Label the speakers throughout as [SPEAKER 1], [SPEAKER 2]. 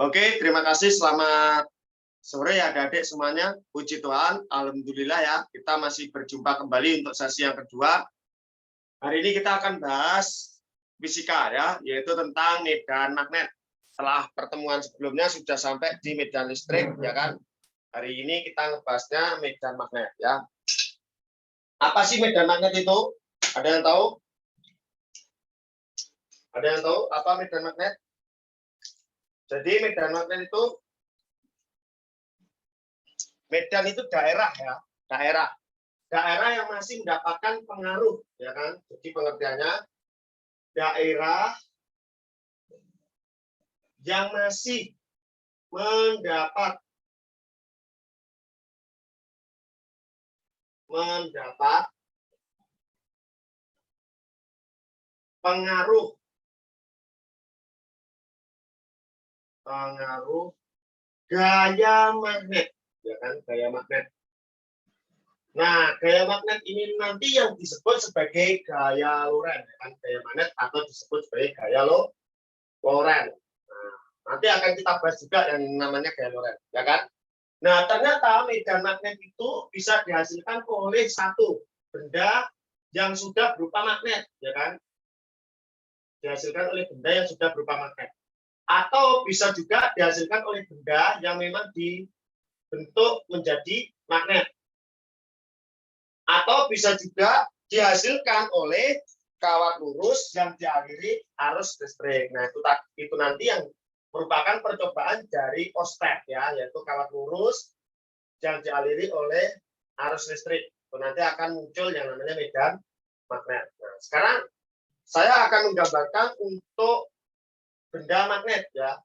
[SPEAKER 1] Oke, terima kasih. Selamat sore ya adik-adik semuanya. Puji Tuhan, alhamdulillah ya. Kita masih berjumpa kembali untuk sesi yang kedua. Hari ini kita akan bahas fisika ya, yaitu tentang medan magnet. Setelah pertemuan sebelumnya sudah sampai di medan listrik ya kan. Hari ini kita ngebahasnya medan magnet ya. Apa sih medan magnet itu? Ada yang tahu? Ada yang tahu apa medan magnet? Jadi medan magnet itu daerah ya, daerah yang masih mendapatkan pengaruh ya kan. Jadi pengertiannya daerah yang masih mendapat pengaruh gaya magnet ya kan, gaya magnet. Nah, gaya magnet ini nanti yang disebut sebagai gaya Lorentz ya kan, gaya magnet atau disebut sebagai gaya Lorentz. Nah, nanti akan kita bahas juga yang namanya gaya Lorentz ya kan. Nah, ternyata medan magnet itu bisa dihasilkan oleh satu benda yang sudah berupa magnet ya kan. Dihasilkan oleh benda yang sudah berupa magnet. Atau bisa juga dihasilkan oleh benda yang memang dibentuk menjadi magnet. Atau bisa juga dihasilkan oleh kawat lurus yang dialiri arus listrik. Nah, itu nanti yang merupakan percobaan dari OSTEP ya, yaitu kawat lurus yang dialiri oleh arus listrik. Itu nanti akan muncul yang namanya medan magnet. Nah, sekarang saya akan menggambarkan untuk benda magnet ya,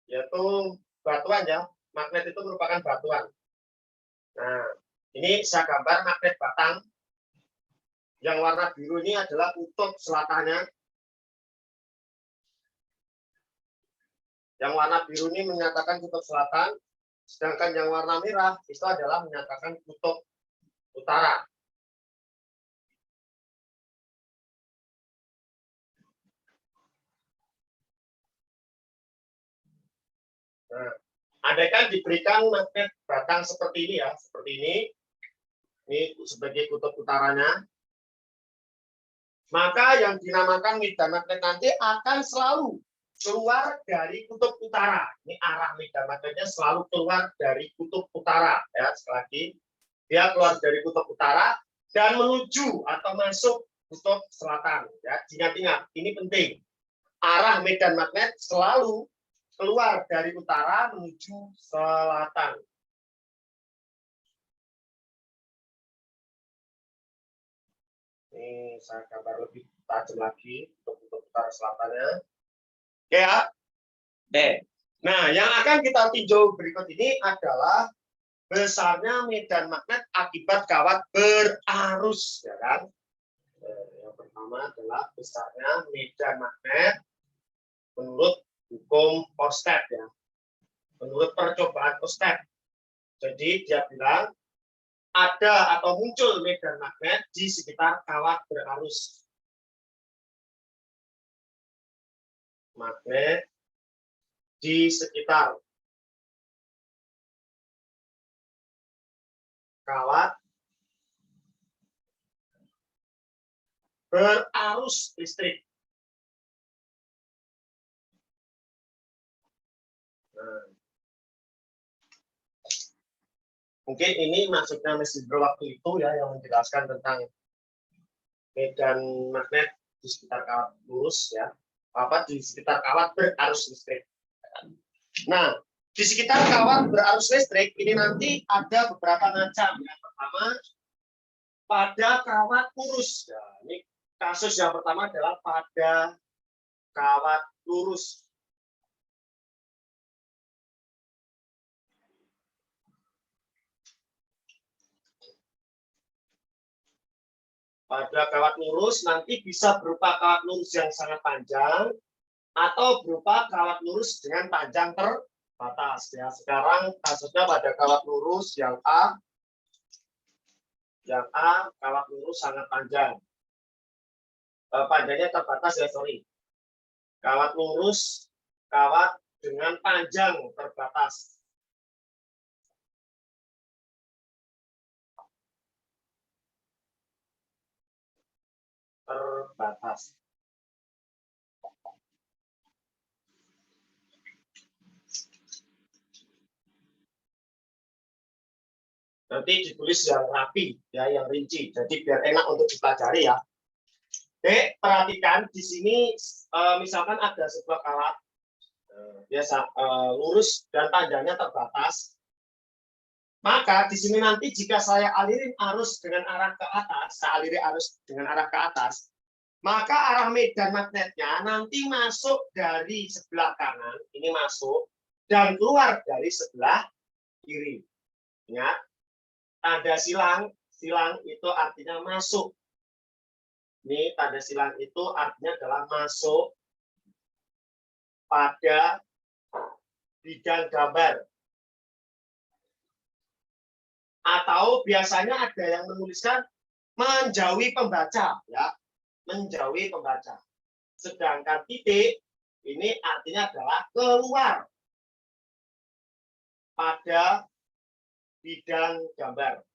[SPEAKER 1] yaitu batuan ya. Magnet itu merupakan batuan. Nah, ini saya gambar magnet batang. Yang warna biru ini adalah kutub selatannya. Yang warna biru ini menyatakan kutub selatan, sedangkan yang warna merah itu adalah menyatakan kutub utara. Nah, andaikan diberikan magnet batang seperti ini ya, seperti ini sebagai kutub utaranya, maka yang dinamakan medan magnet nanti akan selalu keluar dari kutub utara. Ini arah medan magnetnya selalu keluar dari kutub utara ya. Sekali lagi, dia keluar dari kutub utara dan menuju atau masuk kutub selatan ya. Ingat-ingat, ini penting. Arah medan magnet selalu keluar dari utara menuju selatan. Ini saya gambar lebih tajam lagi untuk kutub utara selatannya. Oke ya. Oke. Nah, yang akan kita tinjau berikut ini adalah besarnya medan magnet akibat kawat berarus, ya kan? Yang pertama adalah besarnya medan magnet menurut hukum OSTEP ya, menurut percobaan OSTEP. Jadi dia bilang ada atau muncul medan magnet di sekitar kawat berarus. Magnet di sekitar kawat berarus listrik. Nah, mungkin ini maksudnya Mas Indro waktu itu ya, yang menjelaskan tentang medan magnet di sekitar kawat lurus ya, di sekitar kawat berarus listrik. Nah, di sekitar kawat berarus listrik ini nanti ada beberapa macam. Yang pertama pada kawat lurus. Ya, ini kasus yang pertama adalah pada kawat lurus. Pada kawat lurus nanti bisa berupa kawat lurus yang sangat panjang atau berupa kawat lurus dengan panjang terbatas ya. Sekarang kasusnya pada kawat lurus yang A. Yang A kawat lurus sangat panjang. Panjangnya terbatas ya, sorry. Kawat lurus, kawat dengan panjang terbatas. Terbatas. Nanti ditulis yang rapi, ya, yang rinci. Jadi biar enak untuk dipelajari ya. Oke, perhatikan di sini misalkan ada sebuah kawat biasa lurus dan panjangnya terbatas. Maka di sini nanti jika saya alirin arus dengan arah ke atas, saya aliri arus dengan arah ke atas, maka arah medan magnetnya nanti masuk dari sebelah kanan, ini masuk, dan keluar dari sebelah kiri. Ingat, tanda silang, silang itu artinya masuk. Ini tanda silang itu artinya adalah masuk pada bidang gambar. Atau biasanya ada yang menuliskan menjauhi pembaca, ya, menjauhi pembaca. Sedangkan titik ini artinya adalah keluar pada bidang gambar.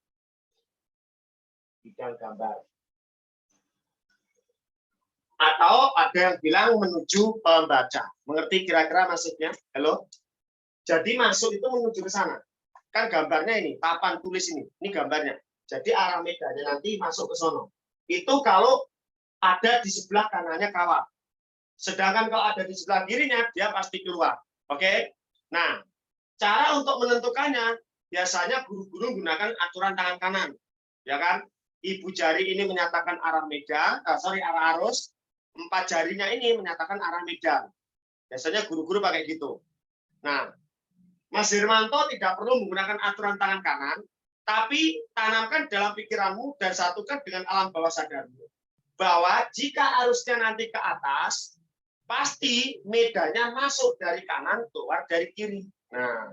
[SPEAKER 1] Bidang gambar. Atau ada yang bilang menuju pembaca. Mengerti kira-kira maksudnya? Halo? Jadi masuk itu menuju ke sana. Kan gambarnya ini, papan tulis ini gambarnya. Jadi arah medannya nanti masuk ke sono. Itu kalau ada di sebelah kanannya kawat. Sedangkan kalau ada di sebelah kirinya, dia pasti keluar. Oke? Nah, cara untuk menentukannya, biasanya guru-guru menggunakan aturan tangan kanan. Ya kan? Ibu jari ini menyatakan arah medan, arah arus. 4 jarinya ini menyatakan arah medan. Biasanya guru-guru pakai gitu. Nah, Mas Hermanto tidak perlu menggunakan aturan tangan kanan, tapi tanamkan dalam pikiranmu dan satukan dengan alam bawah sadarmu. Bahwa jika arusnya nanti ke atas, pasti medannya masuk dari kanan, keluar dari kiri. Nah,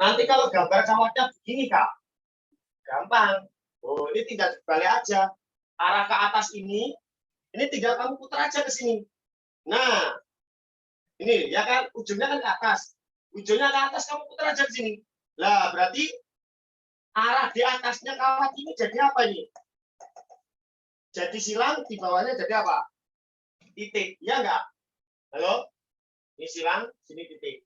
[SPEAKER 1] nanti kalau gambar kawatnya begini, Kak, gampang. Oh, ini tinggal dibalik aja. Arah ke atas ini tinggal kamu putar aja ke sini. Nah, ini ya kan, ujungnya kan ke atas. Ujungnya ke atas, kamu putar aja ke sini. Lah, berarti arah di atasnya kawat ini jadi apa ini? Jadi silang, di bawahnya jadi apa? Titik, ya enggak? Halo? Ini silang, sini titik.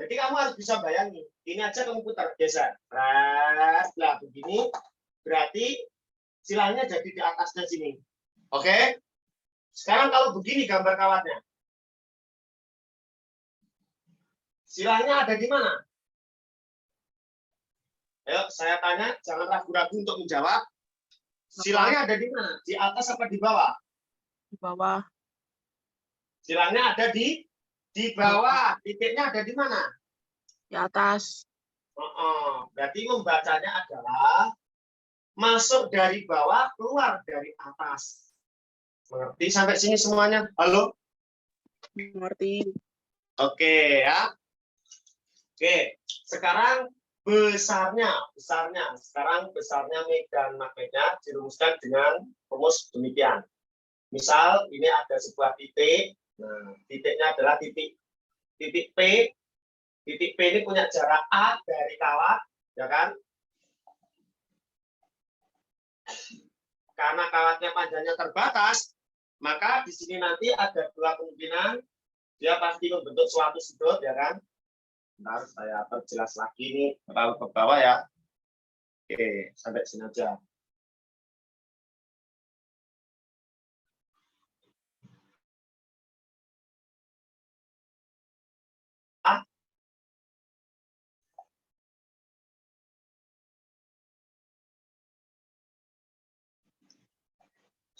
[SPEAKER 1] Jadi kamu harus bisa bayangin. Ini aja kamu putar, biasa. Lah, begini. Berarti silangnya jadi di atasnya sini. Oke? Sekarang kalau begini gambar kawatnya. Silangnya ada di mana? Ayo, saya tanya, jangan ragu-ragu untuk menjawab. Silangnya ada di mana? Di atas apa di bawah?
[SPEAKER 2] Di bawah.
[SPEAKER 1] Silangnya ada di bawah. Titiknya ada di mana?
[SPEAKER 2] Di atas.
[SPEAKER 1] Berarti membacanya adalah masuk dari bawah, keluar dari atas. Mengerti sampai sini semuanya? Halo?
[SPEAKER 2] Mengerti.
[SPEAKER 1] Oke ya. Oke, sekarang besarnya. Sekarang besarnya medan magnetnya dirumuskan dengan rumus demikian. Misal ini ada sebuah titik. Nah, titiknya adalah titik P. Titik P ini punya jarak A dari kawat, ya kan? Karena kawatnya panjangnya terbatas, maka di sini nanti ada 2 kemungkinan. Dia pasti membentuk suatu sudut, ya kan? Bentar, saya perjelas lagi nih, terlalu ke bawah ya. Oke, sampai sini aja.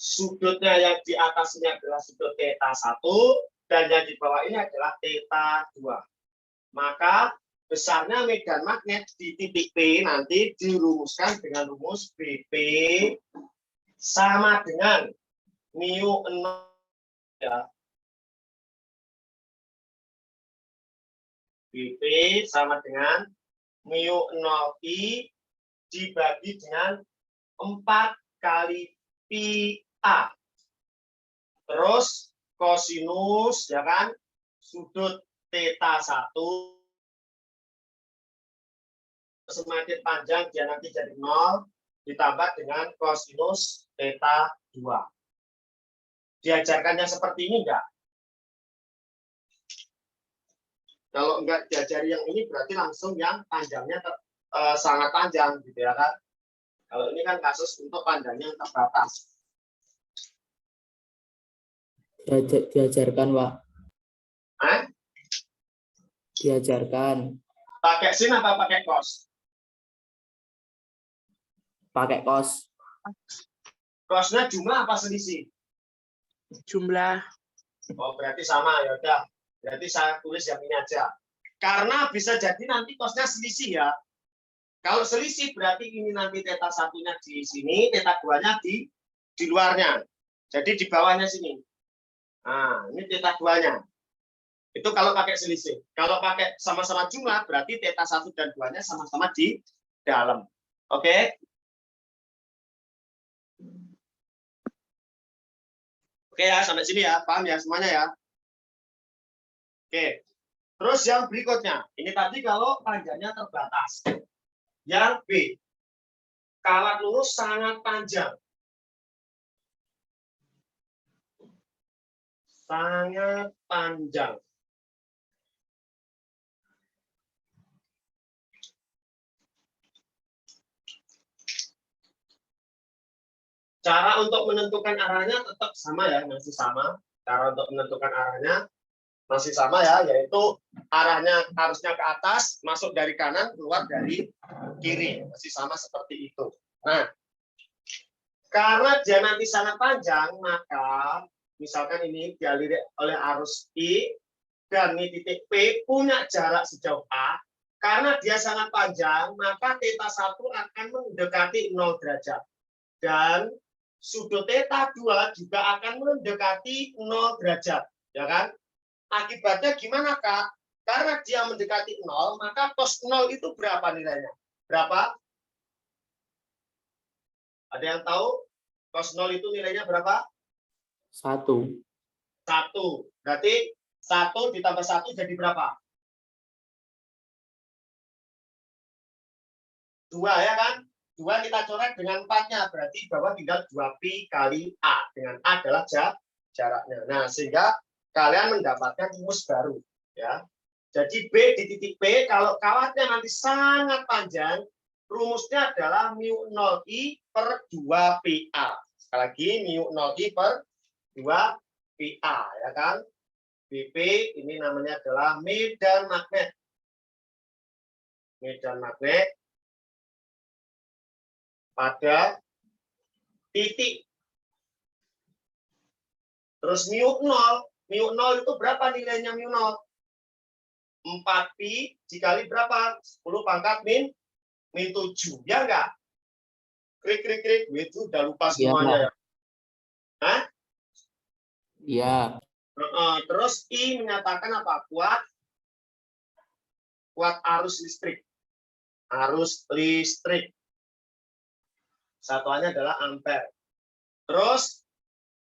[SPEAKER 1] Sudutnya yang di atas ini adalah sudut θ 1 dan yang di bawah ini adalah θ 2. Maka besarnya medan magnet di titik P nanti dirumuskan dengan rumus BP sama dengan mu 0 ya. BP sama dengan mu 0I dibagi dengan 4 kali pi A. Terus kosinus, ya kan, sudut theta 1 semakin panjang dia nanti jadi 0 ditambah dengan kosinus theta 2. Diajarkannya seperti ini enggak? Kalau enggak diajari yang ini berarti langsung yang panjangnya sangat panjang gitu ya kan. Kalau ini kan kasus untuk panjangnya yang terbatas.
[SPEAKER 3] Diajarkan, Pak. Diajarkan.
[SPEAKER 1] Pakai sin apa pakai cos?
[SPEAKER 3] Pakai cos.
[SPEAKER 1] Cosnya jumlah apa selisih?
[SPEAKER 2] Jumlah.
[SPEAKER 1] Oh, berarti sama ya udah. Berarti saya tulis yang ini aja. Karena bisa jadi nanti cosnya selisih ya. Kalau selisih berarti ini nanti theta satunya di sini, theta 2-nya di luarnya. Jadi di bawahnya sini. Nah, ini theta 2-nya. Itu kalau pakai selisih. Kalau pakai sama-sama jumlah, berarti theta 1 dan 2-nya sama-sama di dalam. Oke? Oke ya, sampai sini ya. Paham ya semuanya ya? Oke. Terus yang berikutnya. Ini tadi kalau panjangnya terbatas. Yang B. Kawat lurus sangat panjang. Sangat panjang. Cara untuk menentukan arahnya tetap sama ya, masih sama. Cara untuk menentukan arahnya masih sama ya, yaitu arahnya harusnya ke atas, masuk dari kanan, keluar dari kiri. Masih sama seperti itu. Nah, karena dia nanti sangat panjang, maka misalkan ini dialiri oleh arus I, dan ini titik P punya jarak sejauh A, karena dia sangat panjang, maka theta 1 akan mendekati 0 derajat. Dan sudut theta 2 juga akan mendekati 0 derajat, ya kan? Akibatnya gimana, Kak? Karena dia mendekati 0, maka cos 0 itu berapa nilainya? Berapa? Ada yang tahu? Cos 0 itu nilainya berapa?
[SPEAKER 3] 1.
[SPEAKER 1] 1. Berarti 1 ditambah 1 jadi berapa? 2 ya kan? 2 kita coret dengan 4-nya, berarti bawah tinggal 2pi kali A. Dengan A adalah jaraknya. Nah, sehingga kalian mendapatkan rumus baru. Ya. Jadi B di titik P, kalau kawatnya nanti sangat panjang, rumusnya adalah mu 0I per 2PA. Sekali lagi, mu 0I per 2PA. Ya kan? BP ini namanya adalah medan magnet. Medan magnet pada titik. Terus mu 0 itu berapa nilainya mu 0? 4pi dikali berapa? 10 pangkat min 7. Ya enggak? Klik. Itu udah lupa semuanya ya. Hah?
[SPEAKER 3] Iya.
[SPEAKER 1] Terus I menyatakan apa? Kuat arus listrik. Arus listrik. Satuannya adalah ampere. Terus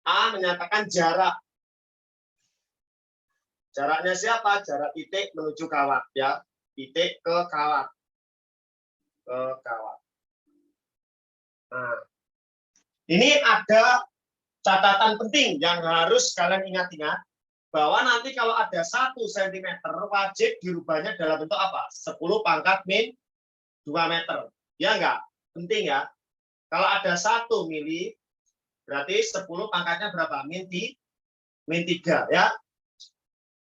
[SPEAKER 1] A menyatakan jarak. Jaraknya siapa? Jarak titik menuju kawat ya. Titik ke kawat. Ke kawat. Nah, ini ada catatan penting yang harus kalian ingat-ingat, bahwa nanti kalau ada 1 cm wajib dirubahnya dalam bentuk apa? 10 pangkat min 2 meter. Ya enggak? Penting ya. Kalau ada 1 mili, berarti 10 pangkatnya berapa? Min 3 ya.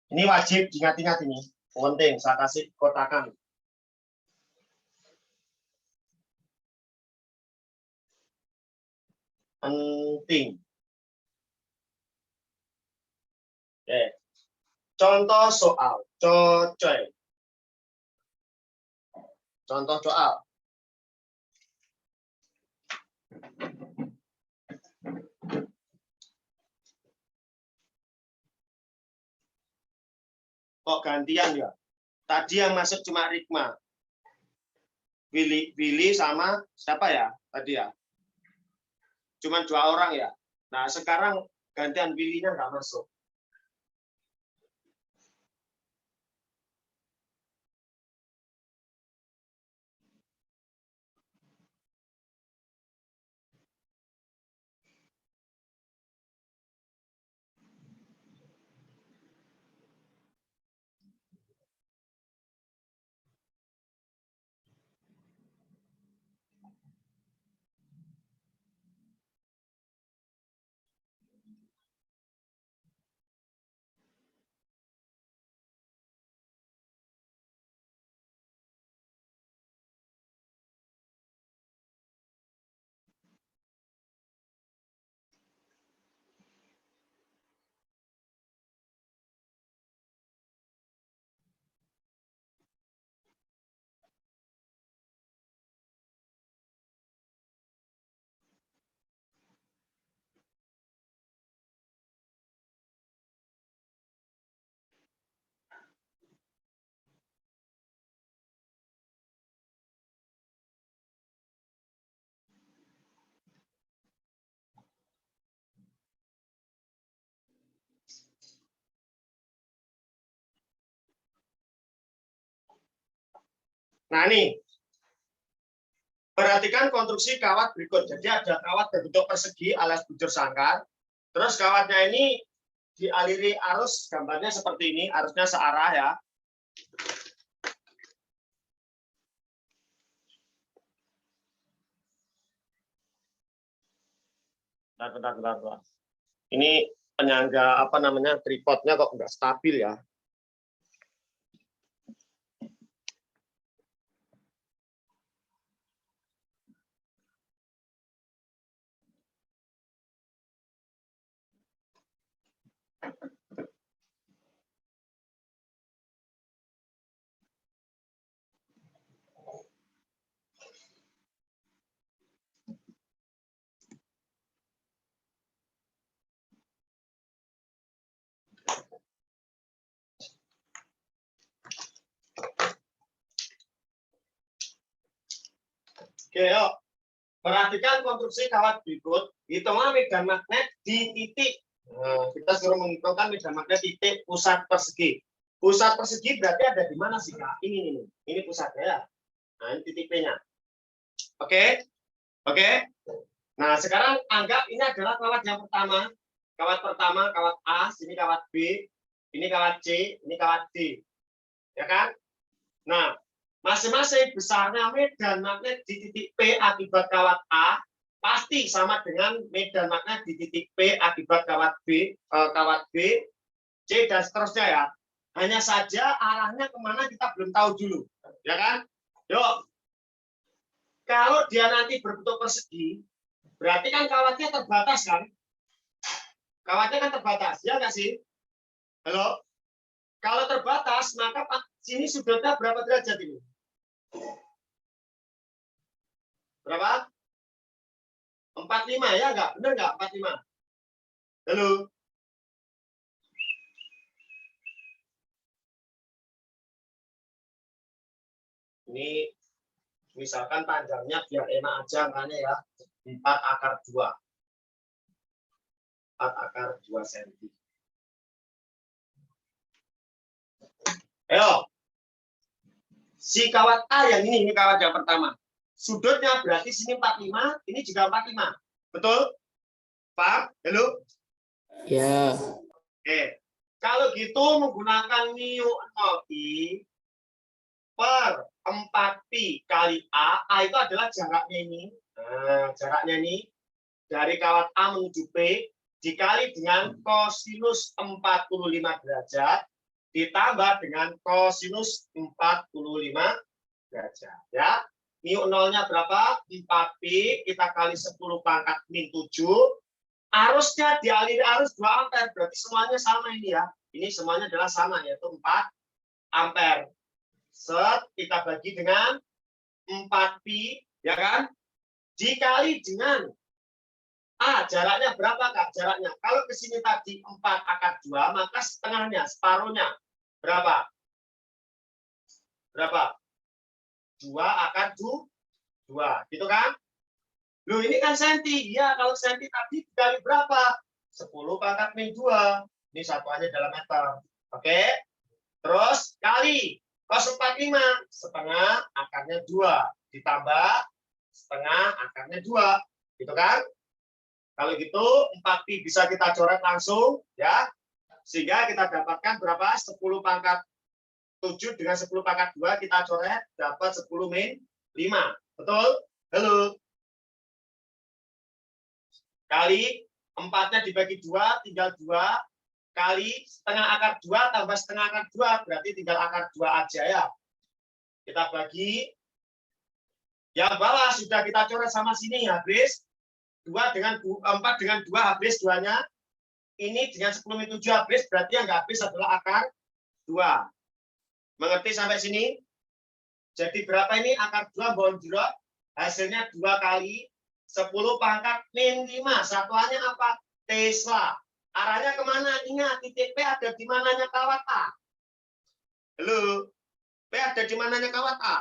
[SPEAKER 1] Ini wajib diingat-ingat ini. Penting, saya kasih kotakan. Penting. Oke. Contoh soal. Contoh soal. Kok gantian ya? Tadi yang masuk cuma Rikma. Willy sama siapa ya tadi ya? Cuma 2 orang ya. Nah sekarang gantian Willy-nya nggak masuk. Nah, ini. Perhatikan konstruksi kawat berikut. Jadi ada kawat berbentuk persegi alias bujur sangkar. Terus kawatnya ini dialiri arus, gambarnya seperti ini, arusnya searah ya. Bentar. Ini penyangga apa namanya tripodnya kok nggak stabil ya. Oke, yuk. Perhatikan konstruksi kawat berikut. Hitunglah medan magnet di titik. Nah, kita suruh menghitungkan medan magnet titik pusat persegi. Pusat persegi berarti ada di mana sih, Kak? Ini pusatnya ya. Nah, ini titik P-nya. Oke? Oke? Nah, sekarang anggap ini adalah kawat yang pertama. Kawat pertama, kawat A, sini kawat B, ini kawat C, ini kawat D. Ya kan? Nah, masing-masing besarnya medan magnet di titik P akibat kawat A pasti sama dengan medan magnet di titik P akibat kawat B, C dan seterusnya ya. Hanya saja arahnya kemana kita belum tahu dulu, ya kan? Yuk, kalau dia nanti berbentuk persegi, berarti kan kawatnya terbatas kan? Kawatnya kan terbatas, ya nggak sih? Halo? Kalau terbatas, maka sini sudutnya berapa derajat ini? Berapa? 45 ya enggak? Benar enggak 45? Halo. Ini misalkan panjangnya biar enak aja makanya ya. 4/2. 4/2 cm. Ayo. Si kawat A yang ini kawat yang pertama. Sudutnya berarti sini 45, ini juga 45. Betul? Paham? Halo?
[SPEAKER 3] Ya.
[SPEAKER 1] Oke. Kalau gitu menggunakan mu 0i per 4pi kali A itu adalah jaraknya ini. Nah, jaraknya ini dari kawat A menuju P dikali dengan kosinus 45 derajat ditambah dengan kosinus 45 derajat. Ya. Mu 0-nya berapa? 4pi, kita kali 10 pangkat min 7. Arusnya dialiri arus 2 ampere, berarti semuanya sama ini ya. Ini semuanya adalah sama, yaitu 4 ampere. Set, kita bagi dengan 4pi, ya kan? Dikali dengan A, jaraknya berapa, Kak? Jaraknya. Kalau ke sini tadi 4/2, maka setengahnya, separuhnya. Berapa? Berapa? 2/2. Gitu kan? Loh, ini kan senti. Ya, kalau senti tadi dikali berapa? 10 pangkat min 2. Ini satuannya dalam meter. Oke? Terus kali cos 45. Setengah akarnya 2. Ditambah setengah akarnya 2. Gitu kan? Kalau gitu 4pi bisa kita coret langsung. Ya. Sehingga kita dapatkan berapa? 10 pangkat 7 dengan 10 pangkat 2 kita coret. Dapat 10 min 5. Betul? Halo? Kali 4-nya dibagi 2, tinggal 2, kali setengah akar 2 tambah setengah akar 2, berarti tinggal akar 2 aja ya. Kita bagi. Yang bawah sudah kita coret sama sini, habis 4 dengan 2 habis 2-nya. Ini dengan 10 min 7 habis, berarti yang nggak habis adalah akar 2. Mengerti sampai sini? Jadi berapa ini akar 2 bawah jeruk? Hasilnya 2 kali 10 pangkat min 5. Satuannya apa? Tesla. Arahnya kemana? Ingat, titik P ada di mananya kawat A. Halo? P ada di mananya kawat A?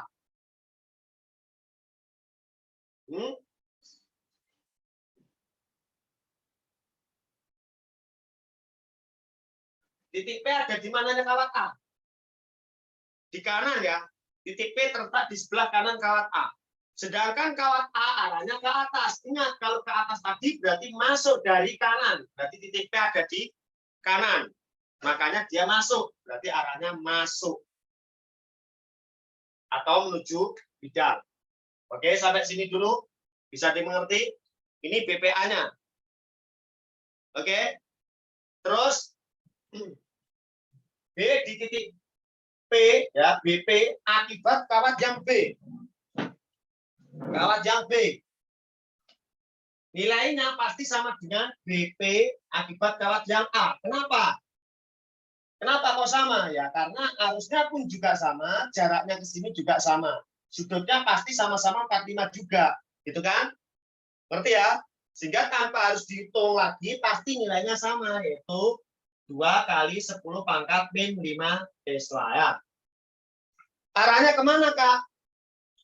[SPEAKER 1] Titik P ada di mananya kawat A? Di kanan ya? titik P terletak di sebelah kanan kawat A. Sedangkan kawat A arahnya ke atas. Ingat, kalau ke atas tadi berarti masuk dari kanan. Berarti titik P ada di kanan. Makanya dia masuk. Berarti arahnya masuk. Atau menuju bidang. Oke, sampai sini dulu. Bisa dimengerti? Ini BPA-nya. Oke. Terus B di titik P, ya, BP akibat kawat yang B. Kawat yang B. Nilainya pasti sama dengan BP akibat kawat yang A. Kenapa? Kenapa kok sama? Ya, karena arusnya pun juga sama, jaraknya ke sini juga sama. Sudutnya pasti sama-sama 45 juga. Gitu kan? Ngerti ya? Sehingga tanpa harus dihitung lagi, pasti nilainya sama, yaitu 2 kali 10 pangkat min 5 Tesla. Ya. Arahnya kemana, Kak?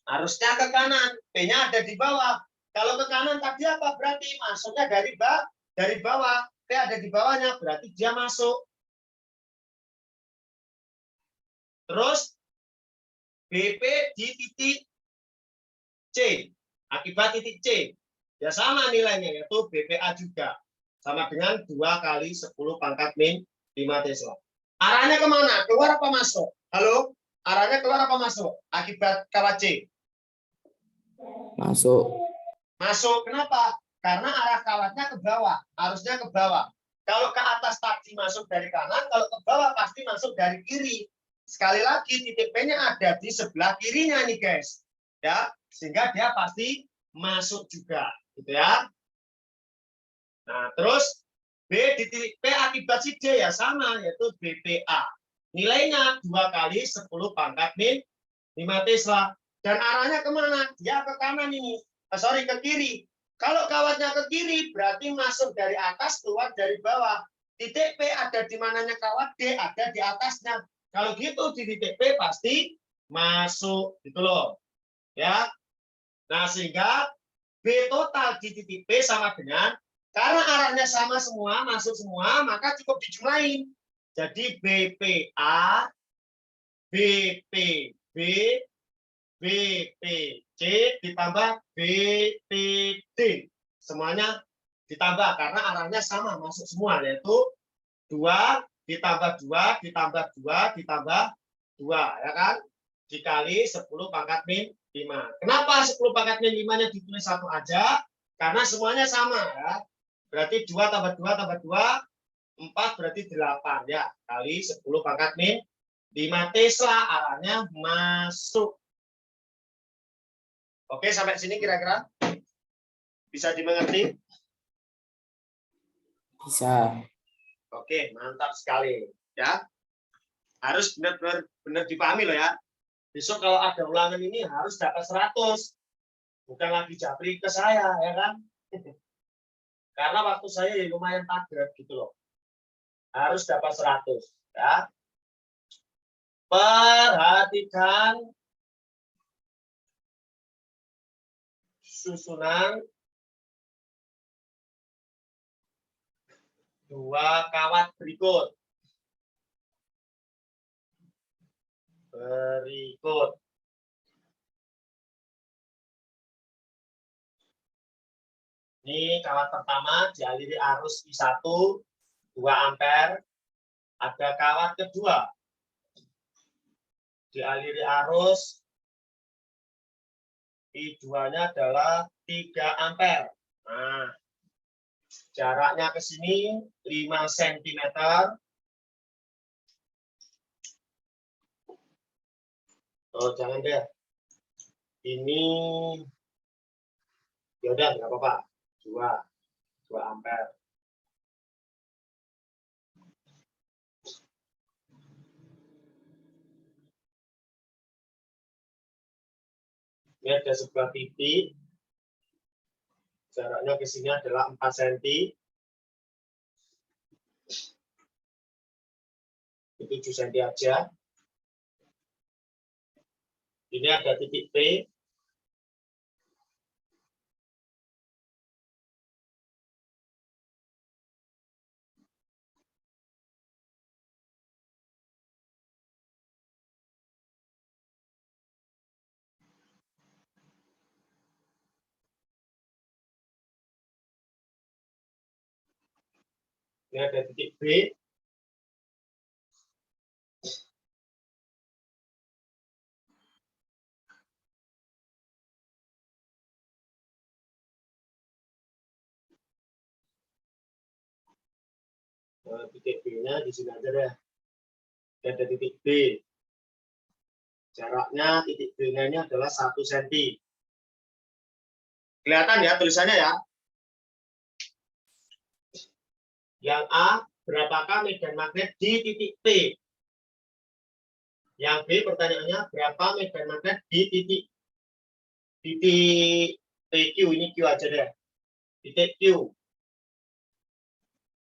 [SPEAKER 1] Harusnya ke kanan. P-nya ada di bawah. Kalau ke kanan tadi apa? Berarti masuknya dari bawah. P ada di bawahnya, berarti dia masuk. Terus BP di titik C. Akibat titik C. Ya sama nilainya, yaitu BPA juga. Sama dengan 2 kali 10 pangkat min 5 Tesla. Arahnya kemana? Keluar apa masuk? Halo? Arahnya keluar apa masuk? Akibat kawat C.
[SPEAKER 3] Masuk.
[SPEAKER 1] Masuk. Kenapa? Karena arah kawatnya ke bawah. Harusnya ke bawah. Kalau ke atas tadi masuk dari kanan, kalau ke bawah pasti masuk dari kiri. Sekali lagi, titik P-nya ada di sebelah kirinya nih, guys. Ya, sehingga dia pasti masuk juga. Gitu ya. Nah, terus B di titik P akibat si D ya sama, yaitu BPA. Nilainya 2 kali 10 pangkat min 5 Tesla. Dan arahnya kemana? Dia ke kanan ini. Ke kiri. Kalau kawatnya ke kiri, berarti masuk dari atas, keluar dari bawah. Titik P ada di mananya kawat, D ada di atasnya. Kalau gitu, di titik P pasti masuk. Gitu loh. Ya. Nah, sehingga B total di titik P sama dengan, karena arahnya sama semua, masuk semua, maka cukup dijumlahin. Jadi BPA, BPB, BPC ditambah BPD. Semuanya ditambah karena arahnya sama, masuk semua, yaitu 2 ditambah 2 ditambah 2 ditambah 2, ya kan? Dikali 10 pangkat min 5. Kenapa 10 pangkat min 5-nya ditulis 1 aja? Karena semuanya sama, ya. Berarti 2 tambah 2 tambah 2, 4 berarti 8, ya. Kali 10 pangkat min 5 Tesla, arahnya masuk. Oke, sampai sini kira-kira bisa dimengerti?
[SPEAKER 3] Bisa.
[SPEAKER 1] Oke, mantap sekali. Ya, harus benar-benar dipahami loh ya. Besok kalau ada ulangan ini harus dapat 100. Bukan lagi japri ke saya, ya kan? Karena waktu saya ya lumayan padat gitu loh. Harus dapat 100. Ya. Perhatikan susunan 2 kawat berikut. Ini kawat pertama dialiri arus I1 2 ampere. Ada kawat kedua dialiri arus I2-nya adalah 3 ampere. Nah, jaraknya ke sini 5 cm. Oh, jangan deh. Ini ya udah nggak apa-apa. 2 ampere. Ini ada sebuah titik. Jaraknya ke sini adalah 4 cm. Itu 7 cm aja. Ini ada titik P. Ini ada titik B. Nah, titik B-nya di sini aja deh. Ini ada titik B. Jaraknya titik B-nya ini adalah 1 cm. Kelihatan ya tulisannya ya. Yang A, berapakah medan magnet di titik P? Yang B, pertanyaannya, berapa medan magnet di titik PQ? Ini Q aja deh. Titik Q.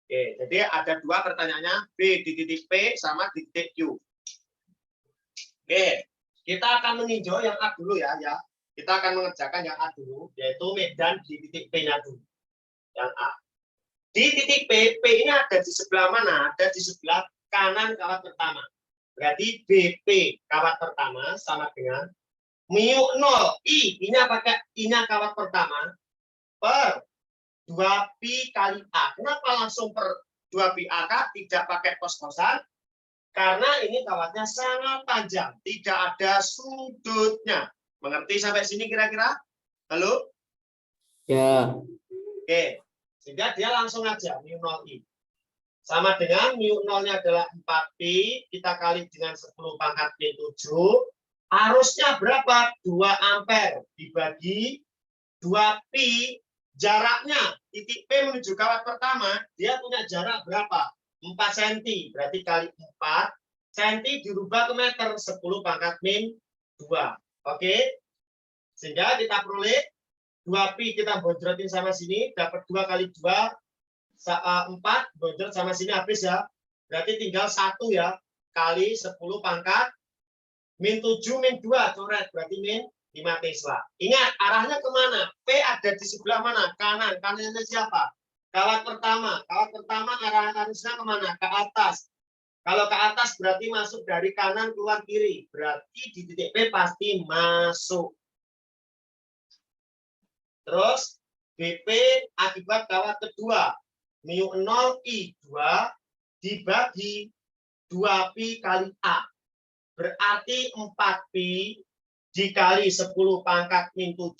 [SPEAKER 1] Oke, jadi ada dua pertanyaannya, B di titik P sama di titik Q. Oke, kita akan meninjau yang A dulu ya. Kita akan mengerjakan yang A dulu, yaitu medan di titik P-nya dulu. Yang A. Di titik P, P ini ada di sebelah mana? Ada di sebelah kanan kawat pertama. Berarti BP kawat pertama sama dengan mu 0 I. Ini pakai I-nya kawat pertama per 2pi kali A. Kenapa langsung per 2pi A? Tidak pakai kos-kosan? Karena ini kawatnya sangat panjang. Tidak ada sudutnya. Mengerti sampai sini kira-kira? Halo?
[SPEAKER 3] Ya.
[SPEAKER 1] Oke. Sehingga dia langsung aja mu 0 I. Sama dengan mu 0-nya adalah 4pi, kita kali dengan 10 pangkat min 7. Arusnya berapa? 2 ampere dibagi 2pi. Jaraknya titik P menuju kawat pertama, dia punya jarak berapa? 4 cm. Berarti kali 4 cm dirubah ke meter, 10 pangkat min 2. Oke? Sehingga kita peroleh 2pi kita bonjotin sama sini, dapat 2 kali 2, 4 bonjol sama sini habis ya. Berarti tinggal 1 ya. Kali 10 pangkat min 7 min 2 coret. Berarti min 5 Tesla. Ingat arahnya kemana? P ada di sebelah mana? Kanan. Kanannya siapa? Kawat pertama. Kawat pertama arahnya kemana? Ke atas. Kalau ke atas berarti masuk dari kanan keluar kiri. Berarti di titik P pasti masuk. Terus BP akibat kawat kedua. Mu 0 I2 dibagi 2pi kali A. Berarti 4pi dikali 10 pangkat min 7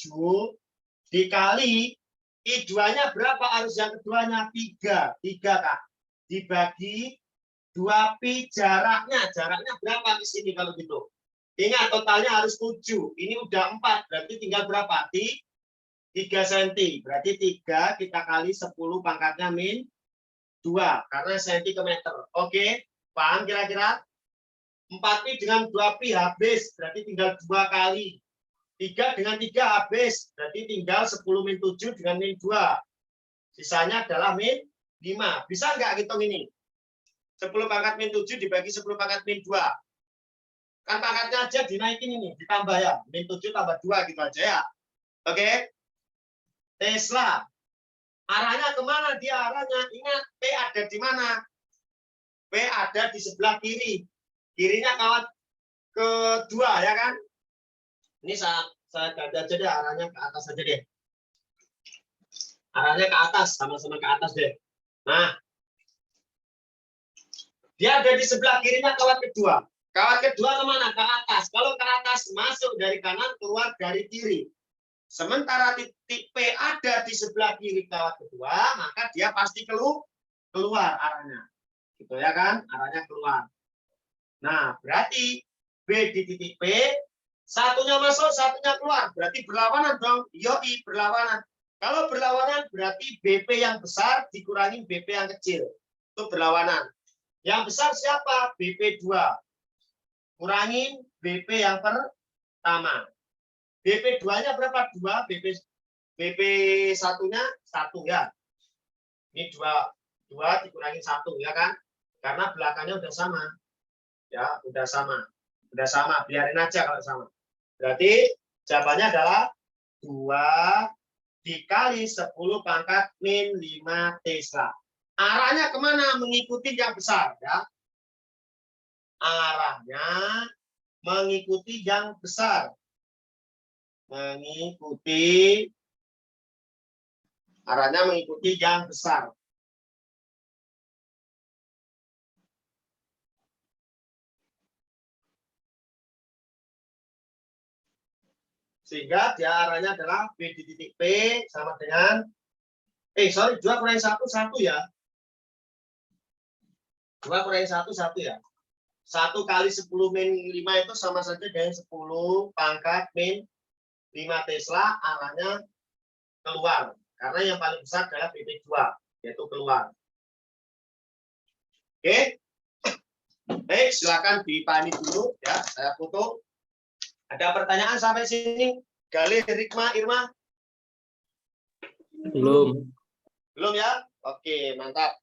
[SPEAKER 1] dikali I2-nya berapa arus yang keduanya? 3. 3 Kak. Dibagi 2pi jaraknya. Jaraknya berapa di sini kalau gitu? Ingat totalnya harus 7. Ini udah 4. Berarti tinggal berapa? 3 cm. Berarti 3 kita kali 10 pangkatnya min 2. Karena cm ke meter. Oke. Paham kira-kira? 4pi dengan 2pi habis. Berarti tinggal 2 kali. 3 dengan 3 habis. Berarti tinggal 10 min 7 dengan min 2. Sisanya adalah min 5. Bisa nggak hitung ini? 10 pangkat min 7 dibagi 10 pangkat min 2. Kan pangkatnya aja dinaikin ini. Ditambah ya. Min 7 tambah 2 gitu aja ya. Oke. Tesla. Arahnya kemana dia arahnya? Ingat, P ada di mana? P ada di sebelah kiri. Kirinya kawat kedua, ya kan? Ini saya ganti aja deh, arahnya ke atas aja deh. Arahnya ke atas, sama-sama ke atas deh. Nah, dia ada di sebelah kirinya kawat kedua. Kawat kedua kemana? Ke atas. Kalau ke atas, masuk dari kanan, keluar dari kiri. Sementara titik P ada di sebelah kiri kawat kedua, maka dia pasti keluar arahnya. Gitu ya kan? Arahnya keluar. Nah, berarti B di titik P, satunya masuk, satunya keluar. Berarti berlawanan dong. Yoi, berlawanan. Kalau berlawanan berarti BP yang besar dikurangi BP yang kecil. Itu berlawanan. Yang besar siapa? BP2. Kurangin BP yang pertama. BP2-nya berapa? 2. BP1-nya 1 ya. Ini 2 dikurangi 1 ya kan? Karena belakangnya udah sama. Ya, udah sama. Udah sama, biarin aja kalau sama. Berarti jawabannya adalah 2 dikali 10 pangkat min 5 Tesla. Arahnya kemana? Mengikuti yang besar ya. Arahnya mengikuti yang besar. Arahnya mengikuti yang besar. Sehingga dia arahnya adalah B di titik P sama dengan 2 kurangi 1, 1 ya. 2 kurangi 1, 1 ya. 1 kali 10 min 5 itu sama saja dengan 10 pangkat min 5 Tesla, arahnya keluar. Karena yang paling besar adalah PP2, yaitu keluar. Oke. Baik, silakan dipahami dulu ya. Saya foto. Ada pertanyaan sampai sini? Galih, Rikma, Irma?
[SPEAKER 3] Belum.
[SPEAKER 1] Belum ya? Oke, mantap.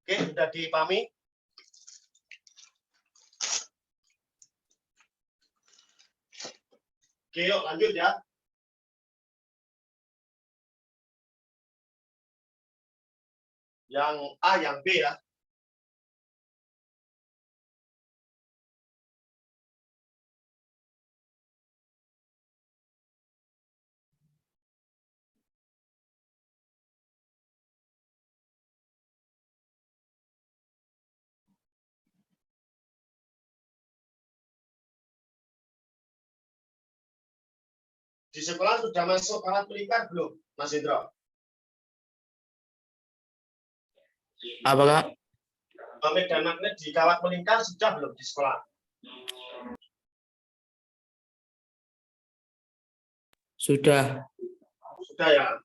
[SPEAKER 1] Oke, sudah dipahami? Oke, yuk lanjut ya. Yang A, yang B ya. Di sekolah sudah masuk kawat melingkar belum, Mas Indro?
[SPEAKER 3] Apa Kak?
[SPEAKER 1] Medan magnet di kawat melingkar sudah belum di sekolah?
[SPEAKER 3] Sudah.
[SPEAKER 1] Sudah ya.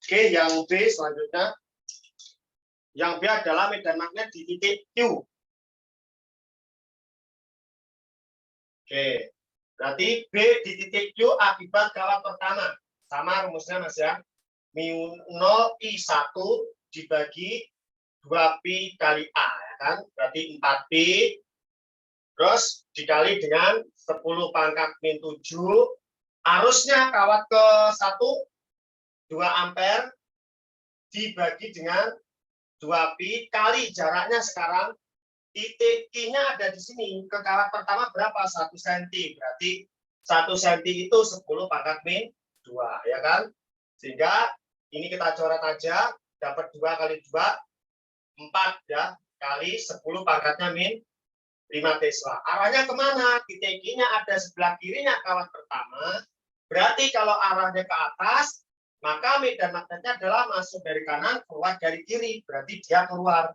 [SPEAKER 1] Oke, yang B selanjutnya. Yang B adalah medan magnet di titik Q. Oke, berarti B di titik Q akibat kawat pertama. Sama rumusnya Mas ya. Mu 0 I1 dibagi 2pi kali A, ya kan? Berarti 4pi. Terus dikali dengan 10 pangkat min 7. Arusnya kawat ke 1, 2 ampere dibagi dengan 2pi kali jaraknya sekarang titik Q-nya ada di sini. Ke kawat pertama berapa? 1 cm. Berarti 1 cm itu 10 pangkat min 2, ya kan? Sehingga ini kita coret aja, dapat 2 kali 2, 4 ya, kali 10 pangkatnya min 5 Tesla. Arahnya kemana? Titik Q-nya ada sebelah kirinya kawat pertama. Berarti kalau arahnya ke atas, maka medan magnetnya adalah masuk dari kanan, keluar dari kiri. Berarti dia keluar.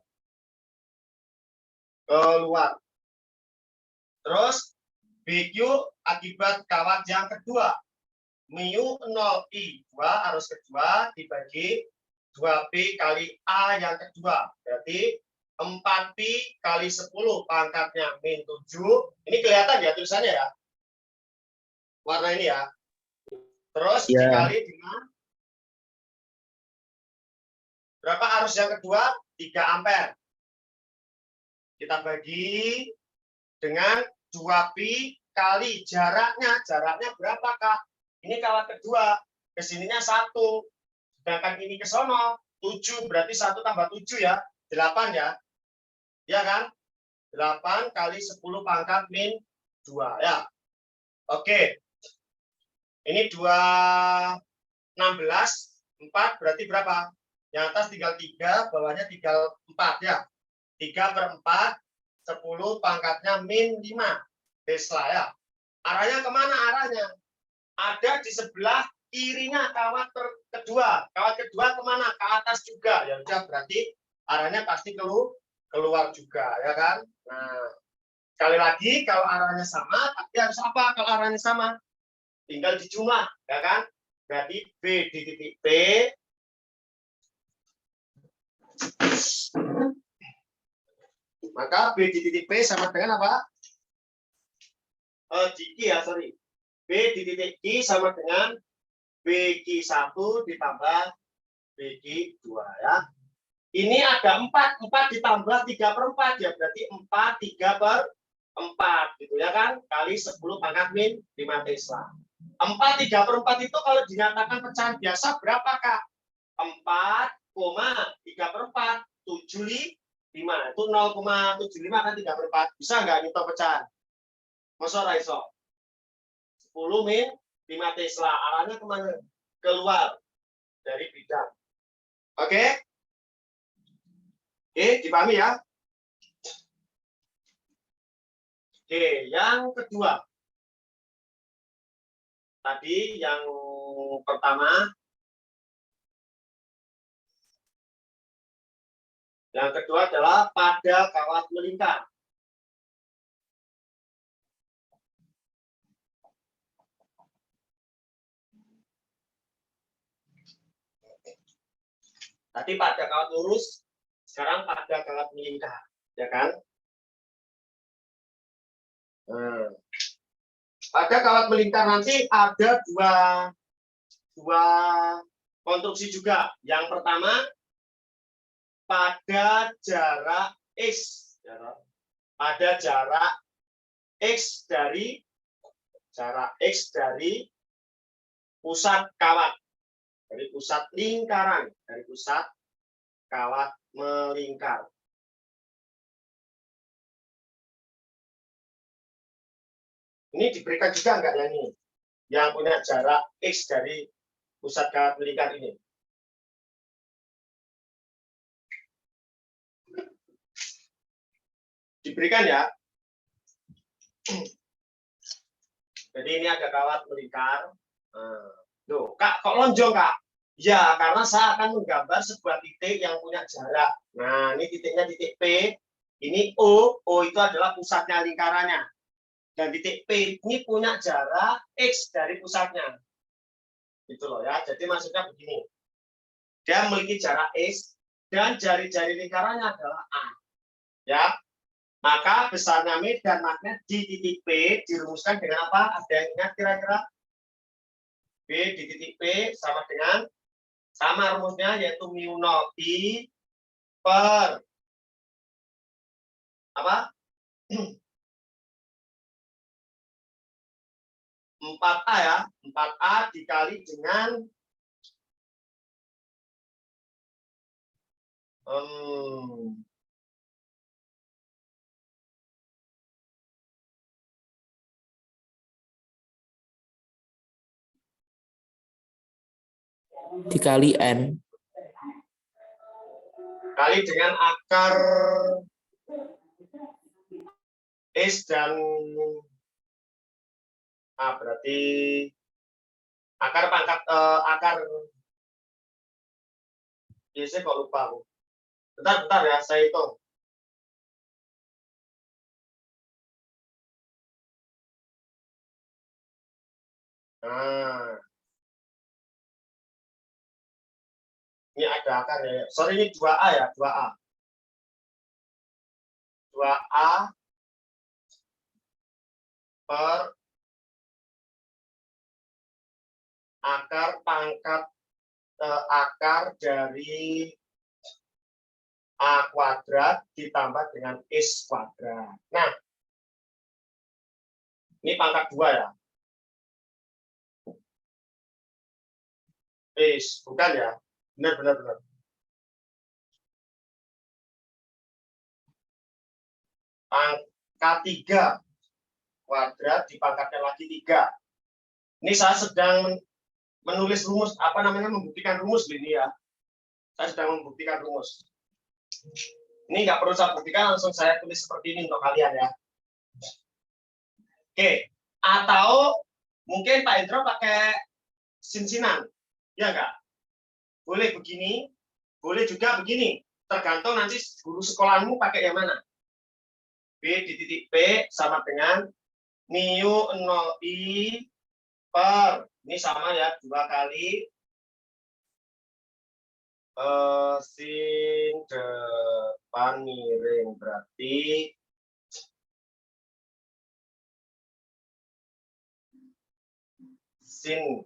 [SPEAKER 1] Terus BQ akibat kawat yang kedua. Mu 0 I2 arus kedua dibagi 2pi kali A yang kedua. Berarti 4pi kali 10 pangkatnya min 7. Ini kelihatan ya tulisannya ya. Warna ini ya. Terus dikali dengan berapa arus yang kedua? 3 ampere. Kita bagi dengan 2pi kali jaraknya. Jaraknya berapa, Kak? Ini kawat kedua. Kesininya 1. Sedangkan ini ke sono 7. Berarti 1 tambah 7 ya. 8 ya. Ya kan? 8 kali 10 pangkat min 2 ya. Oke. Ini 216. 4 berarti berapa? Yang atas tinggal 3, bawahnya tinggal 4 ya. 3/4, 10 pangkatnya min 5 Tesla ya. Arahnya kemana arahnya? Ada di sebelah kirinya kawat kedua. Kawat kedua kemana? Ke atas juga. Ya udah, berarti arahnya pasti keluar juga, ya kan? Nah, sekali lagi kalau arahnya sama, tapi harus apa kalau arahnya sama? Tinggal dijumlah, ya kan? Berarti B di titik P maka B di titik P sama dengan apa? Di Q ya, sorry. B di titik Q sama dengan BQ1 ditambah BQ2 ya. Ini ada 4 ditambah 3/4 ya, berarti 4 3/4 gitu ya kan, kali 10 pangkat min 5 Tesla. 4 3/4 itu kalau dinyatakan pecahan biasa berapa, Kak? 4,3/4 75 itu 0,75 kan 3/4. Bisa nggak ngitung pecahan? Masa ora iso? 10 min 5 Tesla. Arahnya kemana? Keluar dari bidang. Oke? Oke, dipahami ya? Oke, yang kedua. Tadi yang pertama. Yang kedua adalah pada kawat melingkar. Tadi pada kawat lurus, sekarang pada kawat melingkar. Ya kan? Nah, pada kawat melingkar nanti ada dua konstruksi juga. Yang pertama pada jarak X, pada jarak X dari pusat kawat, dari pusat lingkaran, dari pusat kawat melingkar. Ini diberikan juga enggak yang ini? Yang punya jarak X dari pusat kawat melingkar ini. Diberikan ya. Jadi ini ada kawat melingkar. Loh, Kak, kok lonjong, Kak? Ya, karena saya akan menggambar sebuah titik yang punya jarak. Nah, ini titiknya titik P. Ini O. O itu adalah pusatnya lingkarannya. Dan titik P ini punya jarak X dari pusatnya. Gitu loh ya. Jadi maksudnya begini. Dia memiliki jarak X dan jari-jari lingkarannya adalah A. Ya. Maka besarnya medan magnet di titik P dirumuskan dengan apa? Ada yang ingat kira-kira? B di titik P sama dengan, sama rumusnya yaitu mu 0 I per apa? 4A ya. 4A dikali dengan
[SPEAKER 3] dikali N.
[SPEAKER 1] kali dengan akar S dan berarti akar pangkat akar biasanya kok lupa aku. Bentar ya, saya hitung. Nah, ini ada akar ya. Sorry, ini 2A ya, 2A. 2A per akar pangkat akar dari A kuadrat ditambah dengan S kuadrat. Nah, ini pangkat 2 ya. S, bukan ya? Benar. Pangkat 3 kuadrat dipangkatkan lagi 3. Ini saya sedang menulis rumus, membuktikan rumus ini ya. Saya sedang membuktikan rumus. Ini nggak perlu saya buktikan, langsung saya tulis seperti ini untuk kalian ya. Oke, atau mungkin Pak Indro pakai sinsinan, ya nggak? Boleh begini, boleh juga begini. Tergantung nanti guru sekolahmu pakai yang mana. B di titik P sama dengan mu 0 I per, ini sama ya, 2 kali sin depan miring, berarti sin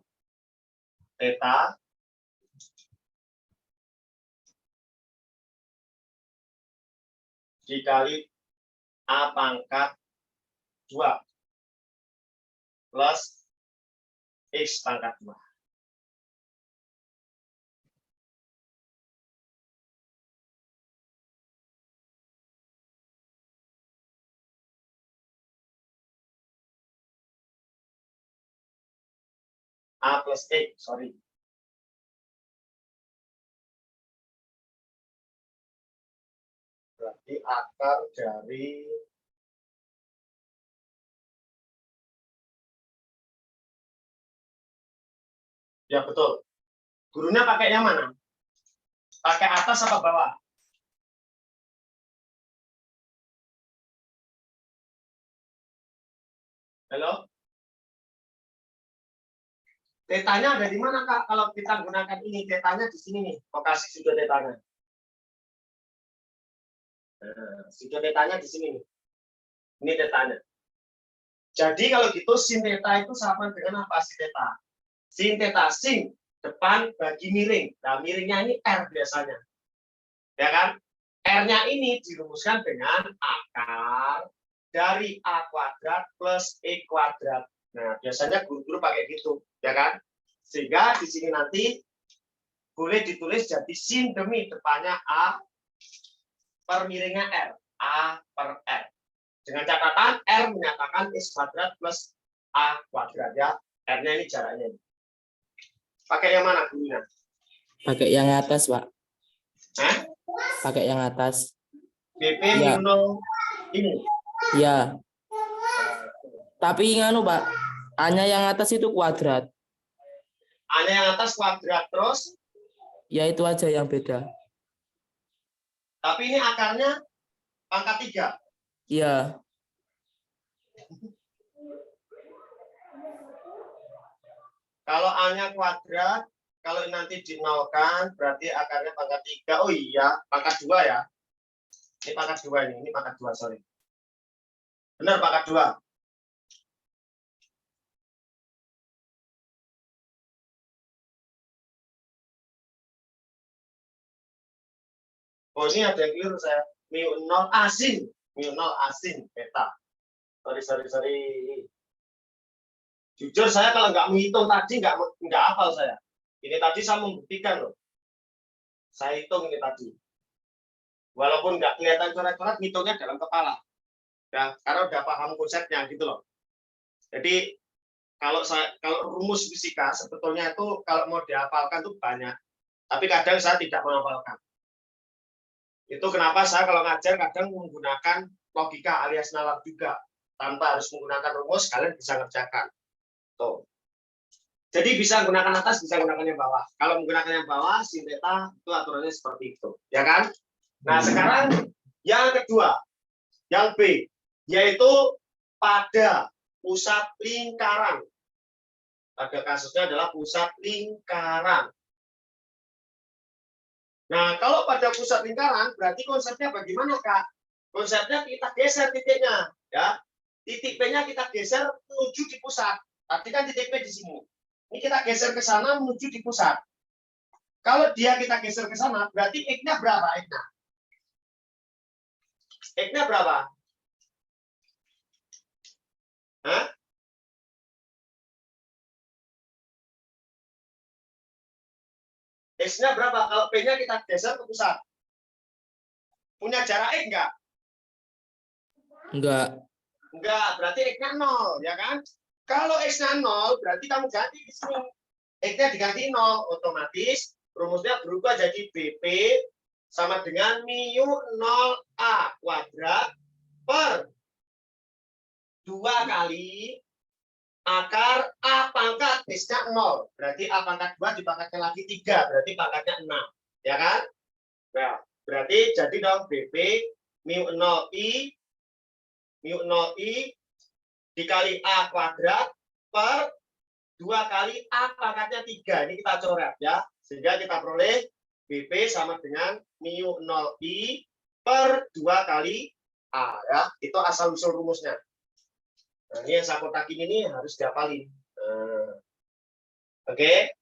[SPEAKER 1] theta dikali A pangkat 2 plus X pangkat 2. A plus X, sorry. Berarti akar dari ya betul. Gurunya pakai yang mana? Pakai atas apa bawah? Halo? Tetanya ada di mana, Kak? Kalau kita gunakan ini, tetanya di sini nih. Kok kasih sudah tetanya. Nah, sudut tetanya di sini nih. Ini tetanya. Jadi kalau gitu sin teta itu sama dengan apa sin teta? Sin teta, sin depan bagi miring. Nah, miringnya ini R biasanya. Ya kan? R-nya ini dirumuskan dengan akar dari A kuadrat plus E kuadrat. Nah, biasanya guru-guru pakai gitu, ya kan? Sehingga di sini nanti boleh ditulis jadi sin demi depannya A per miringnya R. A per R. Dengan catatan R menyatakan X kuadrat plus A kuadrat ya. R-nya ini jaraknya. Pakai yang mana gurunya?
[SPEAKER 3] Pakai yang atas, Pak.
[SPEAKER 1] Hah?
[SPEAKER 3] Pakai yang atas.
[SPEAKER 1] BP
[SPEAKER 3] Ya.
[SPEAKER 1] mu 0 ini.
[SPEAKER 3] Ya. Tapi nganu, Pak. A-nya yang atas itu kuadrat.
[SPEAKER 1] A-nya yang atas kuadrat terus.
[SPEAKER 3] Ya itu aja yang beda.
[SPEAKER 1] Tapi ini akarnya pangkat 3.
[SPEAKER 3] Iya.
[SPEAKER 1] Kalau A-nya kuadrat, kalau nanti dinolkan, berarti akarnya pangkat 3. Oh iya, pangkat 2 ya. Ini pangkat 2 ini pangkat 2, sorry. Benar, pangkat 2. Oh, ini ada yang keliru saya. Mu 0 asin. Mu 0 asin, beta. Sorry. Jujur saya kalau nggak menghitung tadi nggak hafal saya. Ini tadi saya membuktikan loh. Saya hitung ini tadi. Walaupun nggak kelihatan coret-coret, ngitungnya dalam kepala. Ya, karena udah paham konsepnya gitu loh. Jadi kalau rumus fisika sebetulnya itu kalau mau dihafalkan tuh banyak. Tapi kadang saya tidak menghafalkan. Itu kenapa saya kalau ngajar kadang menggunakan logika alias nalar juga. Tanpa harus menggunakan rumus, kalian bisa ngerjakan. Tuh. Jadi bisa menggunakan atas, bisa menggunakan yang bawah. Kalau menggunakan yang bawah, sin theta itu aturannya seperti itu, ya kan? Nah, sekarang yang kedua, yang B, yaitu pada pusat lingkaran. Pada kasusnya adalah pusat lingkaran. Nah, kalau pada pusat lingkaran, berarti konsepnya bagaimana, Kak? Konsepnya kita geser titiknya, ya. Titik P-nya kita geser menuju di pusat. Tadi kan titik P di sini. Ini kita geser ke sana menuju di pusat. Kalau dia kita geser ke sana, berarti X-nya berapa X-nya? X-nya berapa? Hah? X-nya berapa? Kalau P-nya kita geser ke pusat. Punya jarak X enggak?
[SPEAKER 3] Enggak.
[SPEAKER 1] Enggak, berarti X-nya 0, ya kan? Kalau X-nya 0, berarti kamu ganti di sini. X-nya diganti 0, otomatis rumusnya berubah jadi BP sama dengan mu 0A kuadrat per 2 kali akar A pangkat X-nya 0. Berarti A pangkat 2 dipangkatkan lagi 3, berarti pangkatnya 6. Ya kan? Nah, berarti jadi dong BP mu 0I dikali A kuadrat per 2 kali A pangkatnya 3. Ini kita coret ya. Sehingga kita peroleh BP sama dengan mu 0I per 2 kali A. Ya. Itu asal-usul rumusnya. Nah, ini yang saya kotakin ini harus dihafalin. Oke.